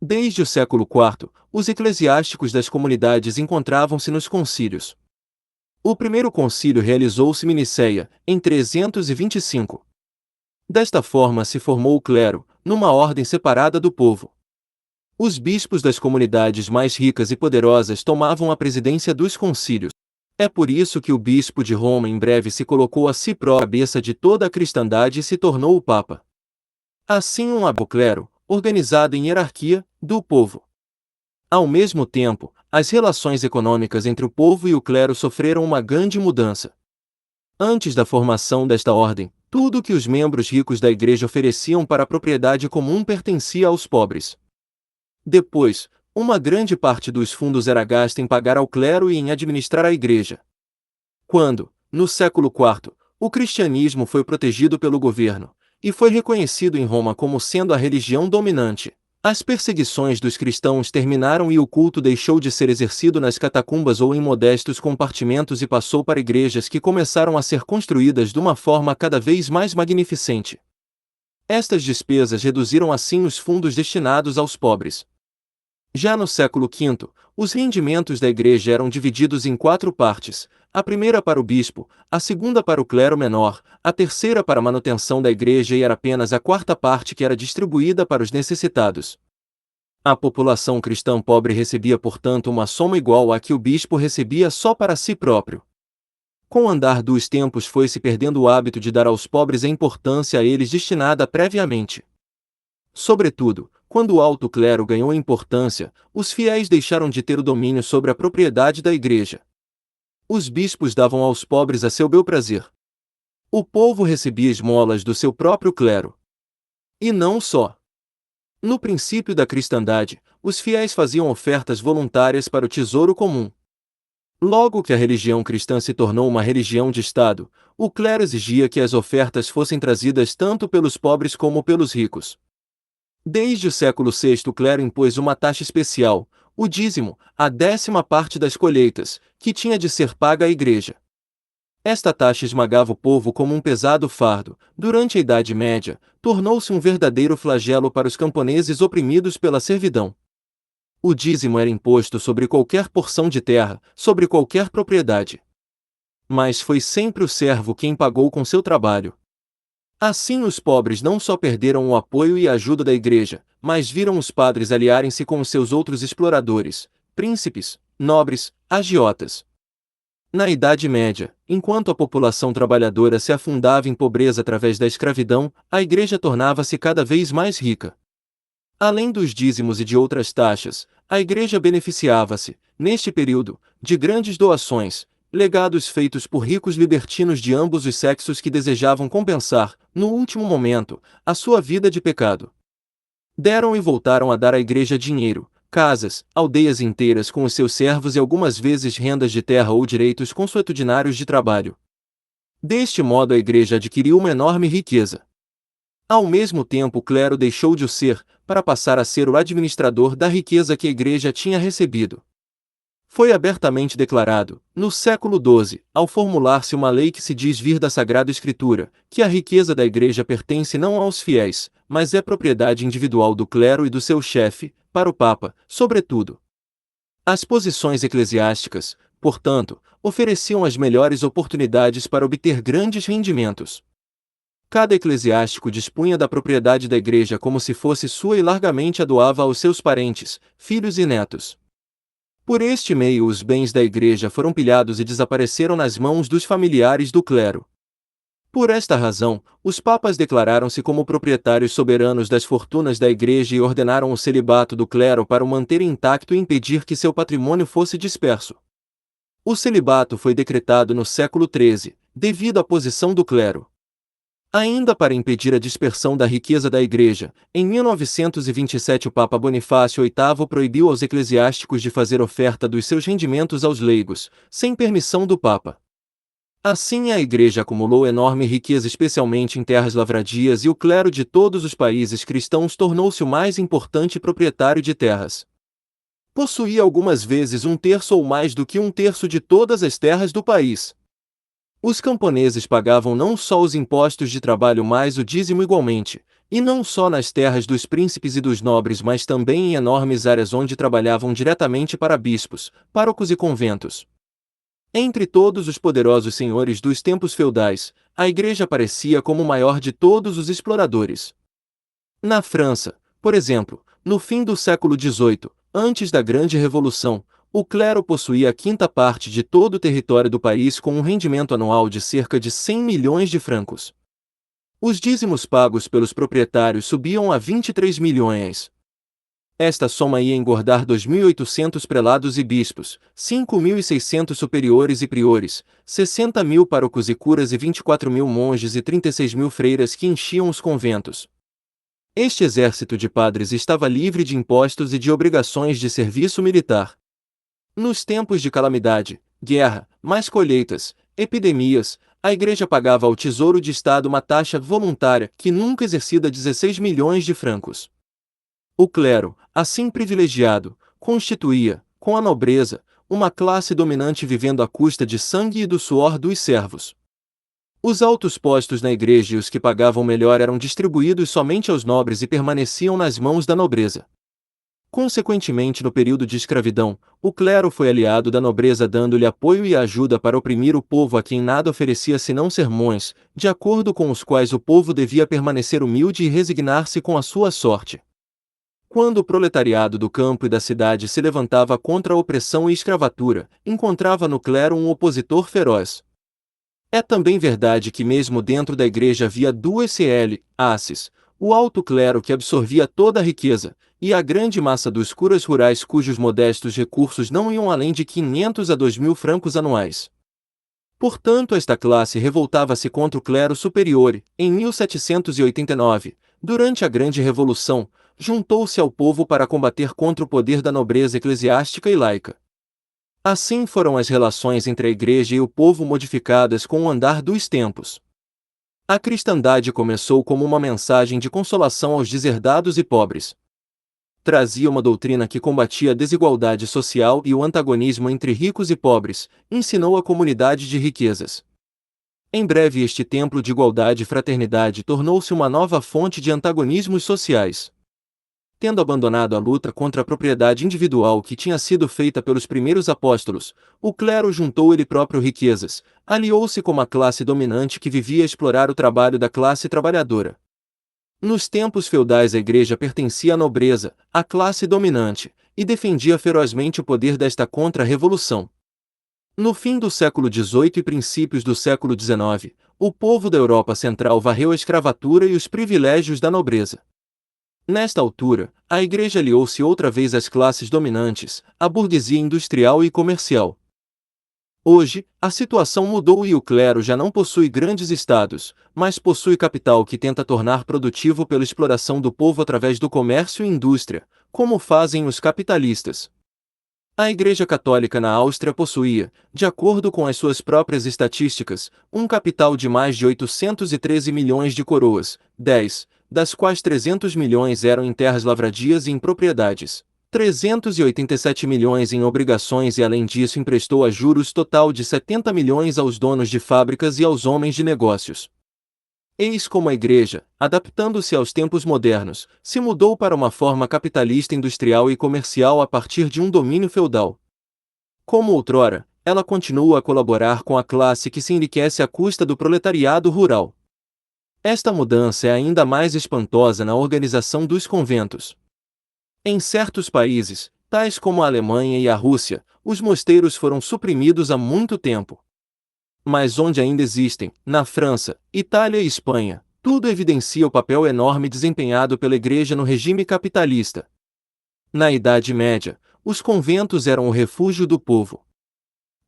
Desde o século IV, os eclesiásticos das comunidades encontravam-se nos concílios. O primeiro concílio realizou-se em Nicéia, em 325. Desta forma se formou o clero, numa ordem separada do povo. Os bispos das comunidades mais ricas e poderosas tomavam a presidência dos concílios. É por isso que o bispo de Roma em breve se colocou a si próprio cabeça de toda a cristandade e se tornou o Papa. Assim um clero, organizado em hierarquia, do povo. Ao mesmo tempo, as relações econômicas entre o povo e o clero sofreram uma grande mudança. Antes da formação desta ordem, tudo o que os membros ricos da igreja ofereciam para a propriedade comum pertencia aos pobres. Depois, uma grande parte dos fundos era gasta em pagar ao clero e em administrar a igreja. Quando, no século IV, o cristianismo foi protegido pelo governo, e foi reconhecido em Roma como sendo a religião dominante, as perseguições dos cristãos terminaram e o culto deixou de ser exercido nas catacumbas ou em modestos compartimentos e passou para igrejas que começaram a ser construídas de uma forma cada vez mais magnificente. Estas despesas reduziram assim os fundos destinados aos pobres. Já no século V, os rendimentos da igreja eram divididos em 4 partes, a primeira para o bispo, a segunda para o clero menor, a terceira para a manutenção da igreja e era apenas a 4ª parte que era distribuída para os necessitados. A população cristã pobre recebia portanto uma soma igual à que o bispo recebia só para si próprio. Com o andar dos tempos foi-se perdendo o hábito de dar aos pobres a importância a eles destinada previamente. Sobretudo, quando o alto clero ganhou importância, os fiéis deixaram de ter o domínio sobre a propriedade da igreja. Os bispos davam aos pobres a seu bel prazer. O povo recebia esmolas do seu próprio clero. E não só. No princípio da cristandade, os fiéis faziam ofertas voluntárias para o tesouro comum. Logo que a religião cristã se tornou uma religião de Estado, o clero exigia que as ofertas fossem trazidas tanto pelos pobres como pelos ricos. Desde o século VI o clero impôs uma taxa especial, o dízimo, a 10ª parte das colheitas, que tinha de ser paga à igreja. Esta taxa esmagava o povo como um pesado fardo. Durante a Idade Média, tornou-se um verdadeiro flagelo para os camponeses oprimidos pela servidão. O dízimo era imposto sobre qualquer porção de terra, sobre qualquer propriedade. Mas foi sempre o servo quem pagou com seu trabalho. Assim os pobres não só perderam o apoio e a ajuda da igreja, mas viram os padres aliarem-se com os seus outros exploradores, príncipes, nobres, agiotas. Na Idade Média, enquanto a população trabalhadora se afundava em pobreza através da escravidão, a igreja tornava-se cada vez mais rica. Além dos dízimos e de outras taxas, a igreja beneficiava-se, neste período, de grandes doações, legados feitos por ricos libertinos de ambos os sexos que desejavam compensar, no último momento, a sua vida de pecado. Deram e voltaram a dar à igreja dinheiro, casas, aldeias inteiras com os seus servos e algumas vezes rendas de terra ou direitos consuetudinários de trabalho. Deste modo a igreja adquiriu uma enorme riqueza. Ao mesmo tempo o clero deixou de o ser, para passar a ser o administrador da riqueza que a igreja tinha recebido. Foi abertamente declarado, no século XII, ao formular-se uma lei que se diz vir da Sagrada Escritura, que a riqueza da igreja pertence não aos fiéis, mas é propriedade individual do clero e do seu chefe, para o Papa, sobretudo. As posições eclesiásticas, portanto, ofereciam as melhores oportunidades para obter grandes rendimentos. Cada eclesiástico dispunha da propriedade da igreja como se fosse sua e largamente a doava aos seus parentes, filhos e netos. Por este meio, os bens da igreja foram pilhados e desapareceram nas mãos dos familiares do clero. Por esta razão, os papas declararam-se como proprietários soberanos das fortunas da igreja e ordenaram o celibato do clero para o manter intacto e impedir que seu patrimônio fosse disperso. O celibato foi decretado no século XIII, devido à posição do clero. Ainda para impedir a dispersão da riqueza da Igreja, em 1927 o Papa Bonifácio VIII proibiu aos eclesiásticos de fazer oferta dos seus rendimentos aos leigos, sem permissão do Papa. Assim a Igreja acumulou enorme riqueza especialmente em terras lavradias e o clero de todos os países cristãos tornou-se o mais importante proprietário de terras. Possuía algumas vezes um terço ou mais do que um terço de todas as terras do país. Os camponeses pagavam não só os impostos de trabalho mas o dízimo igualmente, e não só nas terras dos príncipes e dos nobres mas também em enormes áreas onde trabalhavam diretamente para bispos, párocos e conventos. Entre todos os poderosos senhores dos tempos feudais, a Igreja aparecia como o maior de todos os exploradores. Na França, por exemplo, no fim do século XVIII, antes da Grande Revolução, o clero possuía a quinta parte de todo o território do país com um rendimento anual de cerca de 100 milhões de francos. Os dízimos pagos pelos proprietários subiam a 23 milhões. Esta soma ia engordar 2.800 prelados e bispos, 5.600 superiores e priores, 60 mil párocos e curas e 24 mil monges e 36 mil freiras que enchiam os conventos. Este exército de padres estava livre de impostos e de obrigações de serviço militar. Nos tempos de calamidade, guerra, más colheitas, epidemias, a Igreja pagava ao Tesouro de Estado uma taxa voluntária que nunca exercida 16 milhões de francos. O clero, assim privilegiado, constituía, com a nobreza, uma classe dominante vivendo à custa de sangue e do suor dos servos. Os altos postos na igreja e os que pagavam melhor eram distribuídos somente aos nobres e permaneciam nas mãos da nobreza. Consequentemente, no período de escravidão, o clero foi aliado da nobreza dando-lhe apoio e ajuda para oprimir o povo a quem nada oferecia senão sermões, de acordo com os quais o povo devia permanecer humilde e resignar-se com a sua sorte. Quando o proletariado do campo e da cidade se levantava contra a opressão e escravatura, encontrava no clero um opositor feroz. É também verdade que mesmo dentro da igreja havia duas classes, o alto clero que absorvia toda a riqueza, e a grande massa dos curas rurais cujos modestos recursos não iam além de 500 a 2.000 francos anuais. Portanto, esta classe revoltava-se contra o clero superior e, em 1789, durante a Grande Revolução, juntou-se ao povo para combater contra o poder da nobreza eclesiástica e laica. Assim foram as relações entre a Igreja e o povo modificadas com o andar dos tempos. A cristandade começou como uma mensagem de consolação aos deserdados e pobres. Trazia uma doutrina que combatia a desigualdade social e o antagonismo entre ricos e pobres, ensinou a comunidade de riquezas. Em breve este templo de igualdade e fraternidade tornou-se uma nova fonte de antagonismos sociais. Tendo abandonado a luta contra a propriedade individual que tinha sido feita pelos primeiros apóstolos, o clero juntou ele próprio riquezas, aliou-se com uma classe dominante que vivia a explorar o trabalho da classe trabalhadora. Nos tempos feudais a igreja pertencia à nobreza, à classe dominante, e defendia ferozmente o poder desta contra-revolução. No fim do século XVIII e princípios do século XIX, o povo da Europa Central varreu a escravatura e os privilégios da nobreza. Nesta altura, a igreja aliou-se outra vez às classes dominantes, à burguesia industrial e comercial. Hoje, a situação mudou e o clero já não possui grandes estados, mas possui capital que tenta tornar produtivo pela exploração do povo através do comércio e indústria, como fazem os capitalistas. A Igreja Católica na Áustria possuía, de acordo com as suas próprias estatísticas, um capital de mais de 813 milhões de coroas, 10, das quais 300 milhões eram em terras lavradias e em propriedades, 387 milhões em obrigações e além disso emprestou a juros total de 70 milhões aos donos de fábricas e aos homens de negócios. Eis como a Igreja, adaptando-se aos tempos modernos, se mudou para uma forma capitalista industrial e comercial a partir de um domínio feudal. Como outrora, ela continua a colaborar com a classe que se enriquece à custa do proletariado rural. Esta mudança é ainda mais espantosa na organização dos conventos. Em certos países, tais como a Alemanha e a Rússia, os mosteiros foram suprimidos há muito tempo. Mas onde ainda existem, na França, Itália e Espanha, tudo evidencia o papel enorme desempenhado pela Igreja no regime capitalista. Na Idade Média, os conventos eram o refúgio do povo.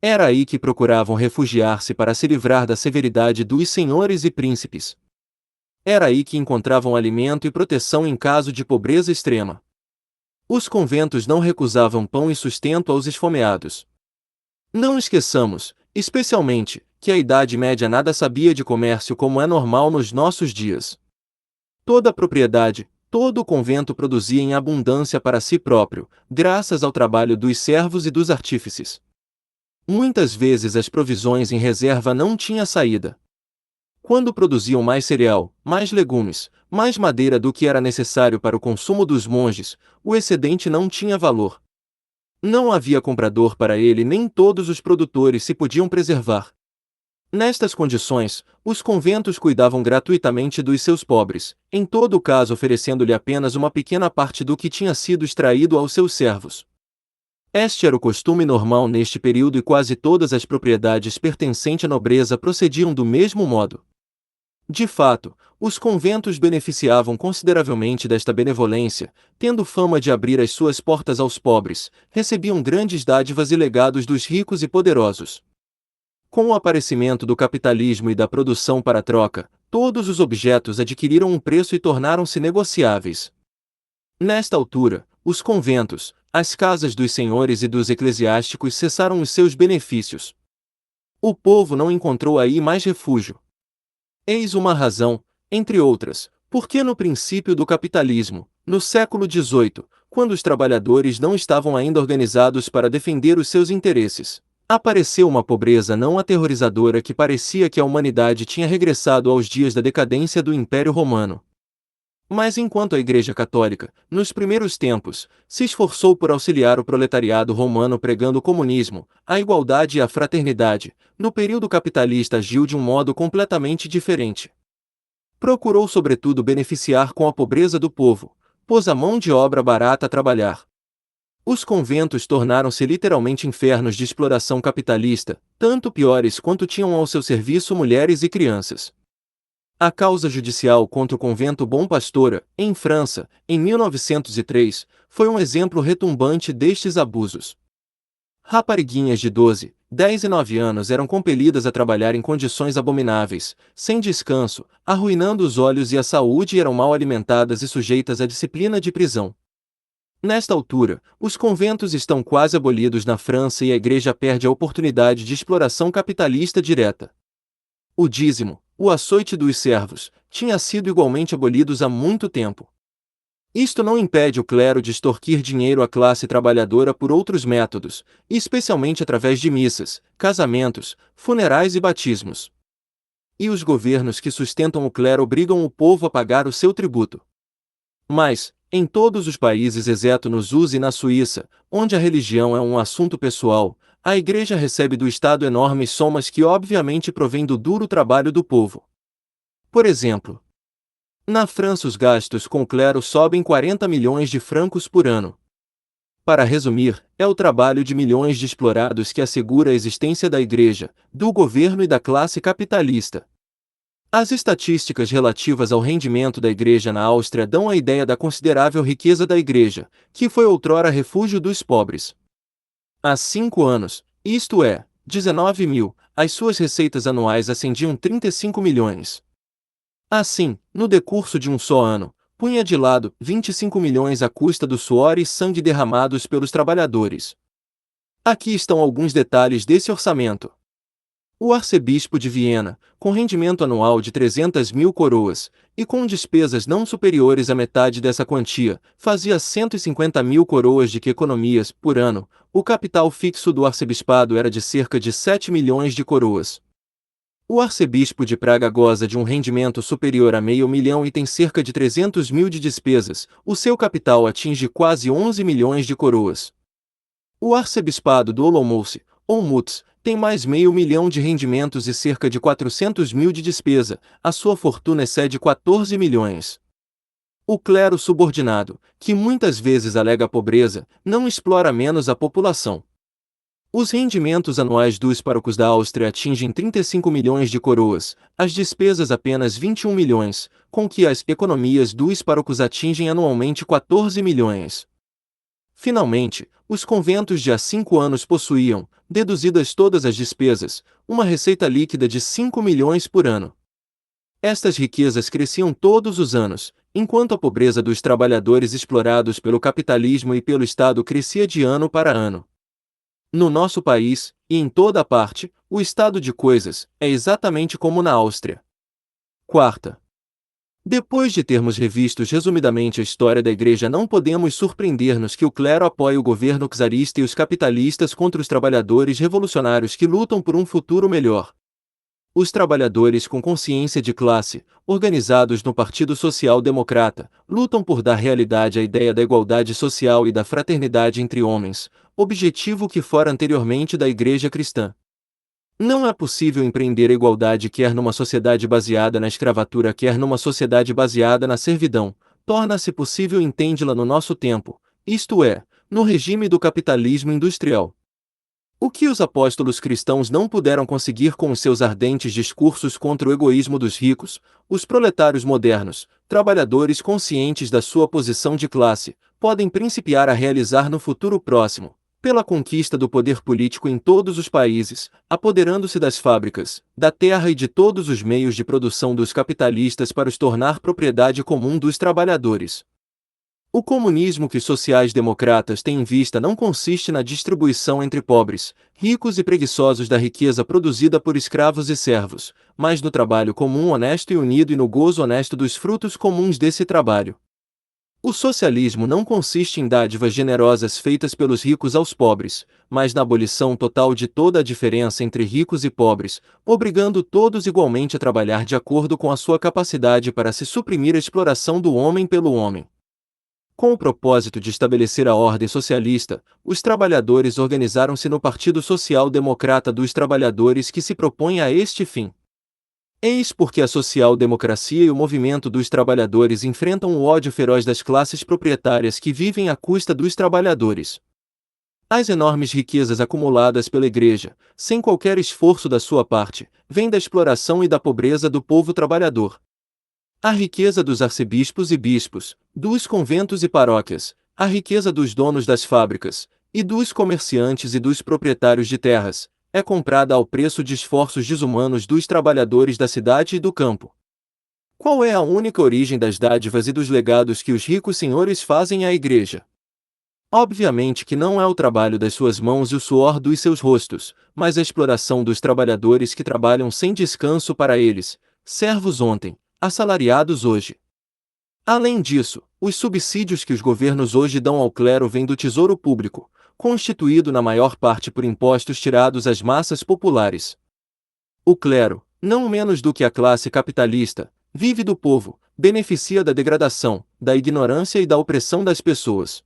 Era aí que procuravam refugiar-se para se livrar da severidade dos senhores e príncipes. Era aí que encontravam alimento e proteção em caso de pobreza extrema. Os conventos não recusavam pão e sustento aos esfomeados. Não esqueçamos, especialmente, que a Idade Média nada sabia de comércio como é normal nos nossos dias. Toda a propriedade, todo o convento produzia em abundância para si próprio, graças ao trabalho dos servos e dos artífices. Muitas vezes as provisões em reserva não tinham saída. Quando produziam mais cereal, mais legumes, mais madeira do que era necessário para o consumo dos monges, o excedente não tinha valor. Não havia comprador para ele nem todos os produtores se podiam preservar. Nestas condições, os conventos cuidavam gratuitamente dos seus pobres, em todo caso oferecendo-lhe apenas uma pequena parte do que tinha sido extraído aos seus servos. Este era o costume normal neste período e quase todas as propriedades pertencentes à nobreza procediam do mesmo modo. De fato, os conventos beneficiavam consideravelmente desta benevolência, tendo fama de abrir as suas portas aos pobres, recebiam grandes dádivas e legados dos ricos e poderosos. Com o aparecimento do capitalismo e da produção para troca, todos os objetos adquiriram um preço e tornaram-se negociáveis. Nesta altura, os conventos, as casas dos senhores e dos eclesiásticos cessaram os seus benefícios. O povo não encontrou aí mais refúgio. Eis uma razão, entre outras, porque no princípio do capitalismo, no século XVIII, quando os trabalhadores não estavam ainda organizados para defender os seus interesses, apareceu uma pobreza não aterrorizadora que parecia que a humanidade tinha regressado aos dias da decadência do Império Romano. Mas enquanto a Igreja Católica, nos primeiros tempos, se esforçou por auxiliar o proletariado romano pregando o comunismo, a igualdade e a fraternidade, no período capitalista agiu de um modo completamente diferente. Procurou sobretudo beneficiar com a pobreza do povo, pôs a mão de obra barata a trabalhar. Os conventos tornaram-se literalmente infernos de exploração capitalista, tanto piores quanto tinham ao seu serviço mulheres e crianças. A causa judicial contra o convento Bom Pastora, em França, em 1903, foi um exemplo retumbante destes abusos. Rapariguinhas de 12, 10 e 9 anos eram compelidas a trabalhar em condições abomináveis, sem descanso, arruinando os olhos e a saúde e eram mal alimentadas e sujeitas à disciplina de prisão. Nesta altura, os conventos estão quase abolidos na França e a Igreja perde a oportunidade de exploração capitalista direta. O dízimo, o açoite dos servos, tinha sido igualmente abolidos há muito tempo. Isto não impede o clero de extorquir dinheiro à classe trabalhadora por outros métodos, especialmente através de missas, casamentos, funerais e batismos. E os governos que sustentam o clero obrigam o povo a pagar o seu tributo. Mas, em todos os países exceto nos USA e na Suíça, onde a religião é um assunto pessoal, a Igreja recebe do Estado enormes somas que obviamente provêm do duro trabalho do povo. Por exemplo, na França os gastos com o clero sobem 40 milhões de francos por ano. Para resumir, é o trabalho de milhões de explorados que assegura a existência da Igreja, do governo e da classe capitalista. As estatísticas relativas ao rendimento da Igreja na Áustria dão a ideia da considerável riqueza da Igreja, que foi outrora refúgio dos pobres. Há 5 anos, isto é, 19.000, as suas receitas anuais ascendiam 35 milhões. Assim, no decurso de um só ano, punha de lado 25 milhões à custa do suor e sangue derramados pelos trabalhadores. Aqui estão alguns detalhes desse orçamento. O arcebispo de Viena, com rendimento anual de 300.000 coroas, e com despesas não superiores à metade dessa quantia, fazia 150.000 coroas de que economias, por ano. O capital fixo do arcebispado era de cerca de 7 milhões de coroas. O arcebispo de Praga goza de um rendimento superior a R$ 500.000 e tem cerca de 300 mil de despesas, o seu capital atinge quase 11 milhões de coroas. O arcebispado do Olomouc, Olmutz, tem mais R$ 500.000 de rendimentos e cerca de 400 mil de despesa, a sua fortuna excede 14 milhões. O clero subordinado, que muitas vezes alega pobreza, não explora menos a população. Os rendimentos anuais dos párocos da Áustria atingem 35 milhões de coroas, as despesas apenas 21 milhões, com que as economias dos párocos atingem anualmente 14 milhões. Finalmente, os conventos de há 5 anos possuíam, deduzidas todas as despesas, uma receita líquida de 5 milhões por ano. Estas riquezas cresciam todos os anos, enquanto a pobreza dos trabalhadores explorados pelo capitalismo e pelo Estado crescia de ano para ano. No nosso país, e em toda a parte, o estado de coisas é exatamente como na Áustria. Quarta. Depois de termos revistos resumidamente a história da Igreja, não podemos surpreender-nos que o clero apoie o governo czarista e os capitalistas contra os trabalhadores revolucionários que lutam por um futuro melhor. Os trabalhadores com consciência de classe, organizados no Partido Social Democrata, lutam por dar realidade à ideia da igualdade social e da fraternidade entre homens, objetivo que fora anteriormente da Igreja cristã. Não é possível empreender a igualdade quer numa sociedade baseada na escravatura quer numa sociedade baseada na servidão. Torna-se possível entendê-la no nosso tempo, isto é, no regime do capitalismo industrial. O que os apóstolos cristãos não puderam conseguir com os seus ardentes discursos contra o egoísmo dos ricos, os proletários modernos, trabalhadores conscientes da sua posição de classe, podem principiar a realizar no futuro próximo, pela conquista do poder político em todos os países, apoderando-se das fábricas, da terra e de todos os meios de produção dos capitalistas para os tornar propriedade comum dos trabalhadores. O comunismo que os sociais-democratas têm em vista não consiste na distribuição entre pobres, ricos e preguiçosos da riqueza produzida por escravos e servos, mas no trabalho comum honesto e unido e no gozo honesto dos frutos comuns desse trabalho. O socialismo não consiste em dádivas generosas feitas pelos ricos aos pobres, mas na abolição total de toda a diferença entre ricos e pobres, obrigando todos igualmente a trabalhar de acordo com a sua capacidade para se suprimir a exploração do homem pelo homem. Com o propósito de estabelecer a ordem socialista, os trabalhadores organizaram-se no Partido Social Democrata dos Trabalhadores que se propõe a este fim. Eis porque a social-democracia e o movimento dos trabalhadores enfrentam o ódio feroz das classes proprietárias que vivem à custa dos trabalhadores. As enormes riquezas acumuladas pela Igreja, sem qualquer esforço da sua parte, vêm da exploração e da pobreza do povo trabalhador. A riqueza dos arcebispos e bispos, dos conventos e paróquias, a riqueza dos donos das fábricas, e dos comerciantes e dos proprietários de terras, é comprada ao preço de esforços desumanos dos trabalhadores da cidade e do campo. Qual é a única origem das dádivas e dos legados que os ricos senhores fazem à Igreja? Obviamente que não é o trabalho das suas mãos e o suor dos seus rostos, mas a exploração dos trabalhadores que trabalham sem descanso para eles, servos ontem, assalariados hoje. Além disso, os subsídios que os governos hoje dão ao clero vêm do tesouro público, constituído na maior parte por impostos tirados às massas populares. O clero, não menos do que a classe capitalista, vive do povo, beneficia da degradação, da ignorância e da opressão das pessoas.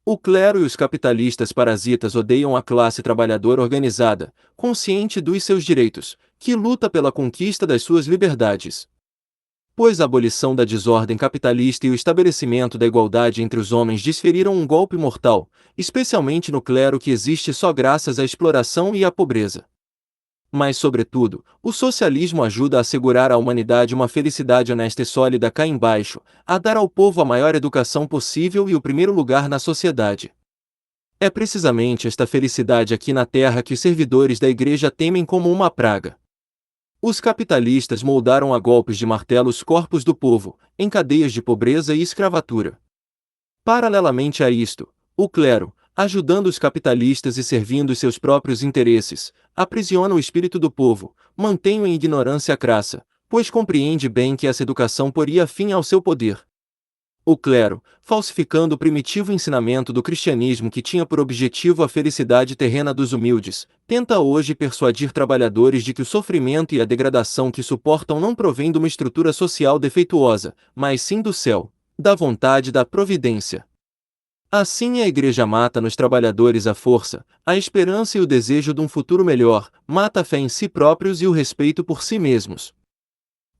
O clero e os capitalistas parasitas odeiam a classe trabalhadora organizada, consciente dos seus direitos, que luta pela conquista das suas liberdades. Pois a abolição da desordem capitalista e o estabelecimento da igualdade entre os homens desferiram um golpe mortal, especialmente no clero que existe só graças à exploração e à pobreza. Mas, sobretudo, o socialismo ajuda a assegurar à humanidade uma felicidade honesta e sólida cá embaixo, a dar ao povo a maior educação possível e o primeiro lugar na sociedade. É precisamente esta felicidade aqui na Terra que os servidores da Igreja temem como uma praga. Os capitalistas moldaram a golpes de martelo os corpos do povo, em cadeias de pobreza e escravatura. Paralelamente a isto, o clero, ajudando os capitalistas e servindo seus próprios interesses, aprisiona o espírito do povo, mantém-o em ignorância crassa, pois compreende bem que essa educação poria fim ao seu poder. O clero, falsificando o primitivo ensinamento do cristianismo que tinha por objetivo a felicidade terrena dos humildes, tenta hoje persuadir trabalhadores de que o sofrimento e a degradação que suportam não provém de uma estrutura social defeituosa, mas sim do céu, da vontade da providência. Assim a Igreja mata nos trabalhadores a força, a esperança e o desejo de um futuro melhor, mata a fé em si próprios e o respeito por si mesmos.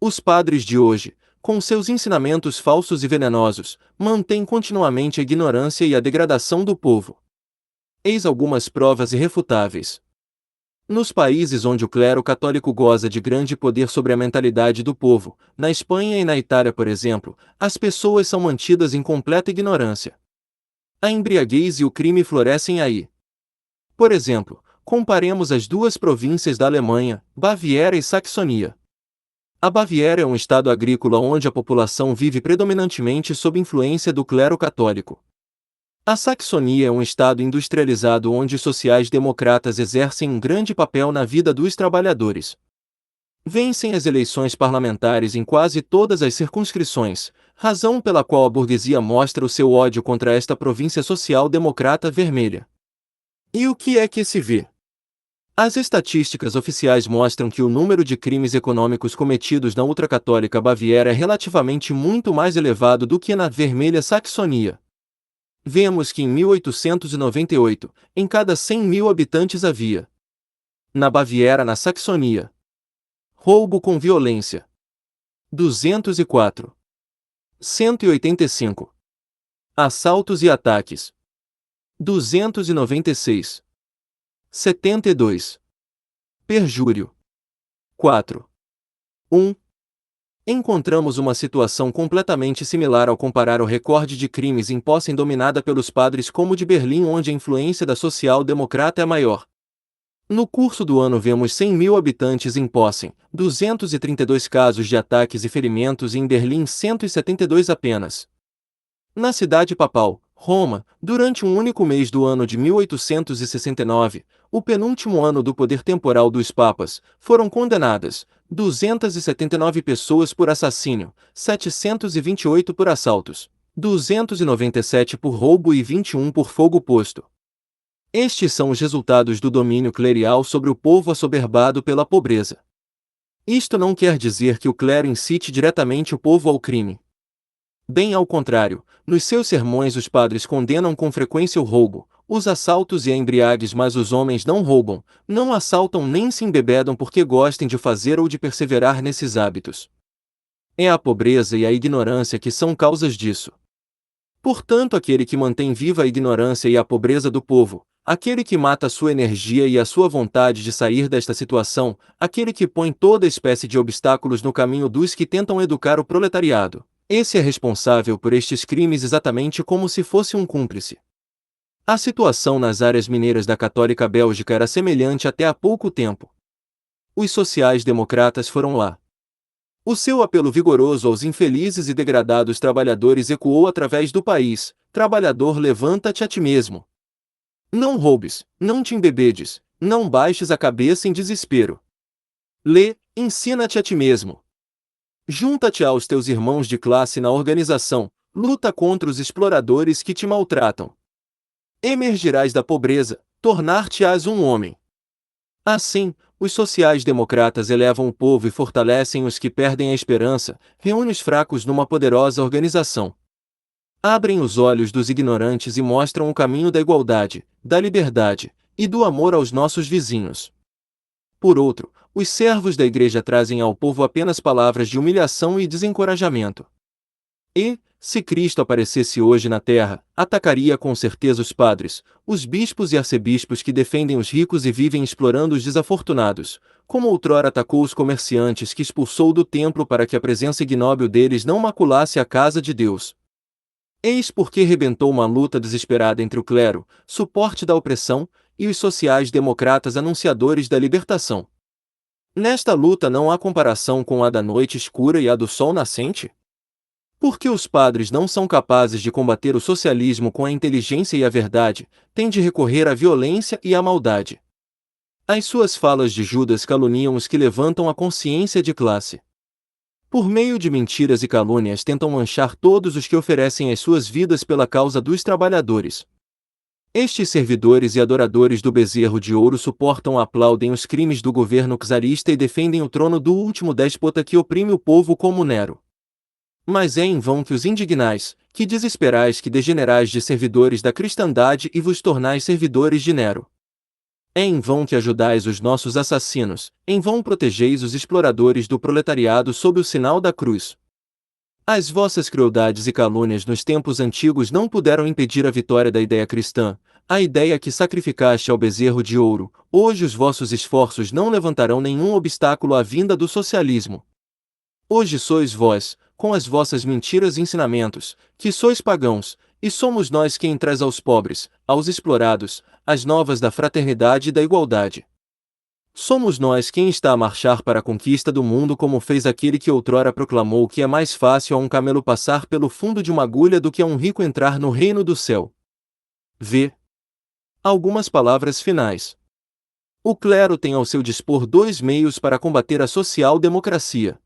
Os padres de hoje, com seus ensinamentos falsos e venenosos, mantêm continuamente a ignorância e a degradação do povo. Eis algumas provas irrefutáveis. Nos países onde o clero católico goza de grande poder sobre a mentalidade do povo, na Espanha e na Itália, por exemplo, as pessoas são mantidas em completa ignorância. A embriaguez e o crime florescem aí. Por exemplo, comparemos as duas províncias da Alemanha, Baviera e Saxonia. A Baviera é um estado agrícola onde a população vive predominantemente sob influência do clero católico. A Saxonia é um estado industrializado onde os sociais-democratas exercem um grande papel na vida dos trabalhadores. Vencem as eleições parlamentares em quase todas as circunscrições, razão pela qual a burguesia mostra o seu ódio contra esta província social-democrata vermelha. E o que é que se vê? As estatísticas oficiais mostram que o número de crimes econômicos cometidos na ultracatólica Baviera é relativamente muito mais elevado do que na vermelha Saxonia. Vemos que em 1898, em cada 100.000 habitantes havia, na Baviera, na Saxonia, roubo com violência, 204. 185. Assaltos e ataques, 296. 72. Perjúrio, 4. 1. Encontramos uma situação completamente similar ao comparar o recorde de crimes em Posen dominada pelos padres como de Berlim, onde a influência da social-democrata é maior. No curso do ano vemos 100.000 habitantes em Posen, 232 casos de ataques e ferimentos e em Berlim 172 apenas. Na cidade papal, Roma, durante um único mês do ano de 1869, o penúltimo ano do poder temporal dos papas, foram condenadas 279 pessoas por assassínio, 728 por assaltos, 297 por roubo e 21 por fogo posto. Estes são os resultados do domínio clerical sobre o povo assoberbado pela pobreza. Isto não quer dizer que o clero incite diretamente o povo ao crime. Bem ao contrário, nos seus sermões os padres condenam com frequência o roubo, os assaltos e a embriaguez, mas os homens não roubam, não assaltam nem se embebedam porque gostem de fazer ou de perseverar nesses hábitos. É a pobreza e a ignorância que são causas disso. Portanto, aquele que mantém viva a ignorância e a pobreza do povo, aquele que mata a sua energia e a sua vontade de sair desta situação, aquele que põe toda espécie de obstáculos no caminho dos que tentam educar o proletariado, esse é responsável por estes crimes exatamente como se fosse um cúmplice. A situação nas áreas mineiras da Católica Bélgica era semelhante até há pouco tempo. Os sociais-democratas foram lá. O seu apelo vigoroso aos infelizes e degradados trabalhadores ecoou através do país: trabalhador, levanta-te a ti mesmo. Não roubes, não te embebedes, não baixes a cabeça em desespero. Lê, ensina-te a ti mesmo. Junta-te aos teus irmãos de classe na organização, luta contra os exploradores que te maltratam. Emergirás da pobreza, tornar-te-ás um homem. Assim, os sociais-democratas elevam o povo e fortalecem os que perdem a esperança, reúnem os fracos numa poderosa organização. Abrem os olhos dos ignorantes e mostram o caminho da igualdade, da liberdade e do amor aos nossos vizinhos. Por outro, os servos da Igreja trazem ao povo apenas palavras de humilhação e desencorajamento. E, se Cristo aparecesse hoje na terra, atacaria com certeza os padres, os bispos e arcebispos que defendem os ricos e vivem explorando os desafortunados, como outrora atacou os comerciantes que expulsou do templo para que a presença ignóbil deles não maculasse a casa de Deus. Eis porque rebentou uma luta desesperada entre o clero, suporte da opressão, e os sociais-democratas anunciadores da libertação. Nesta luta não há comparação com a da noite escura e a do sol nascente? Porque os padres não são capazes de combater o socialismo com a inteligência e a verdade, têm de recorrer à violência e à maldade. As suas falas de Judas caluniam os que levantam a consciência de classe. Por meio de mentiras e calúnias tentam manchar todos os que oferecem as suas vidas pela causa dos trabalhadores. Estes servidores e adoradores do bezerro de ouro suportam e aplaudem os crimes do governo czarista e defendem o trono do último déspota que oprime o povo como Nero. Mas é em vão que os indignais, que desesperais, que degenerais de servidores da cristandade e vos tornais servidores de Nero. É em vão que ajudais os nossos assassinos, em vão protegeis os exploradores do proletariado sob o sinal da cruz. As vossas crueldades e calúnias nos tempos antigos não puderam impedir a vitória da ideia cristã, a ideia que sacrificaste ao bezerro de ouro. Hoje os vossos esforços não levantarão nenhum obstáculo à vinda do socialismo. Hoje sois vós, com as vossas mentiras e ensinamentos, que sois pagãos, e somos nós quem traz aos pobres, aos explorados, as novas da fraternidade e da igualdade. Somos nós quem está a marchar para a conquista do mundo, como fez aquele que outrora proclamou que é mais fácil a um camelo passar pelo fundo de uma agulha do que a um rico entrar no reino do céu. V. Algumas palavras finais. O clero tem ao seu dispor dois meios para combater a social-democracia.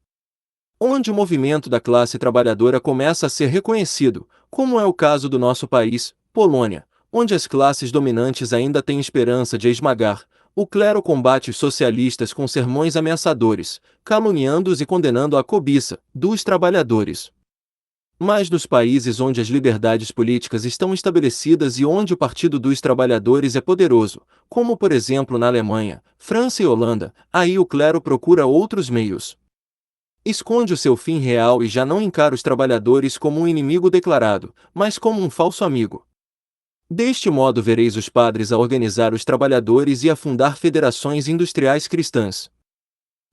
Onde o movimento da classe trabalhadora começa a ser reconhecido, como é o caso do nosso país, Polônia, onde as classes dominantes ainda têm esperança de a esmagar, o clero combate os socialistas com sermões ameaçadores, caluniando-os e condenando a cobiça dos trabalhadores. Mas nos países onde as liberdades políticas estão estabelecidas e onde o Partido dos Trabalhadores é poderoso, como por exemplo na Alemanha, França e Holanda, aí o clero procura outros meios. Esconde o seu fim real e já não encara os trabalhadores como um inimigo declarado, mas como um falso amigo. Deste modo vereis os padres a organizar os trabalhadores e a fundar federações industriais cristãs.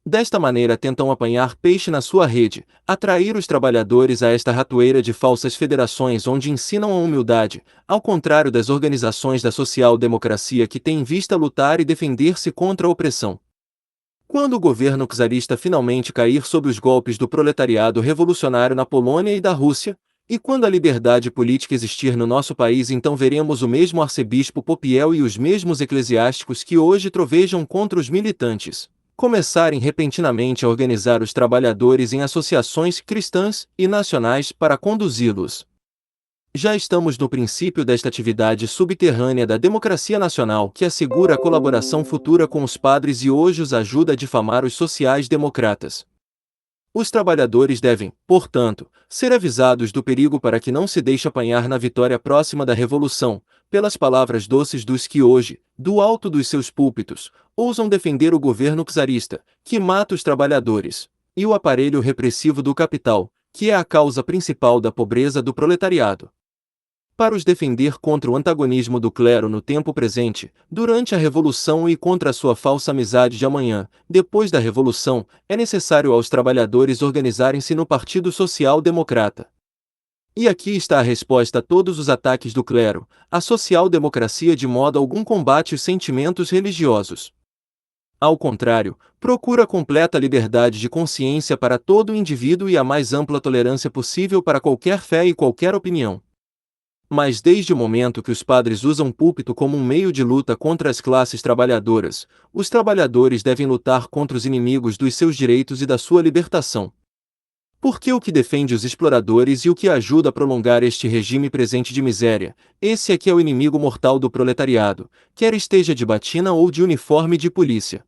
Desta maneira tentam apanhar peixe na sua rede, atrair os trabalhadores a esta ratoeira de falsas federações onde ensinam a humildade, ao contrário das organizações da social-democracia que têm em vista lutar e defender-se contra a opressão. Quando o governo czarista finalmente cair sob os golpes do proletariado revolucionário na Polônia e da Rússia, e quando a liberdade política existir no nosso país, então veremos o mesmo arcebispo Popiel e os mesmos eclesiásticos que hoje trovejam contra os militantes começarem repentinamente a organizar os trabalhadores em associações cristãs e nacionais para conduzi-los. Já estamos no princípio desta atividade subterrânea da democracia nacional que assegura a colaboração futura com os padres e hoje os ajuda a difamar os sociais-democratas. Os trabalhadores devem, portanto, ser avisados do perigo para que não se deixe apanhar na vitória próxima da revolução, pelas palavras doces dos que hoje, do alto dos seus púlpitos, ousam defender o governo czarista, que mata os trabalhadores, e o aparelho repressivo do capital, que é a causa principal da pobreza do proletariado. Para os defender contra o antagonismo do clero no tempo presente, durante a Revolução e contra a sua falsa amizade de amanhã, depois da Revolução, é necessário aos trabalhadores organizarem-se no Partido Social Democrata. E aqui está a resposta a todos os ataques do clero: a social-democracia de modo algum combate os sentimentos religiosos. Ao contrário, procura completa liberdade de consciência para todo o indivíduo e a mais ampla tolerância possível para qualquer fé e qualquer opinião. Mas desde o momento que os padres usam o púlpito como um meio de luta contra as classes trabalhadoras, os trabalhadores devem lutar contra os inimigos dos seus direitos e da sua libertação. Porque o que defende os exploradores e o que ajuda a prolongar este regime presente de miséria, esse é que é o inimigo mortal do proletariado, quer esteja de batina ou de uniforme de polícia.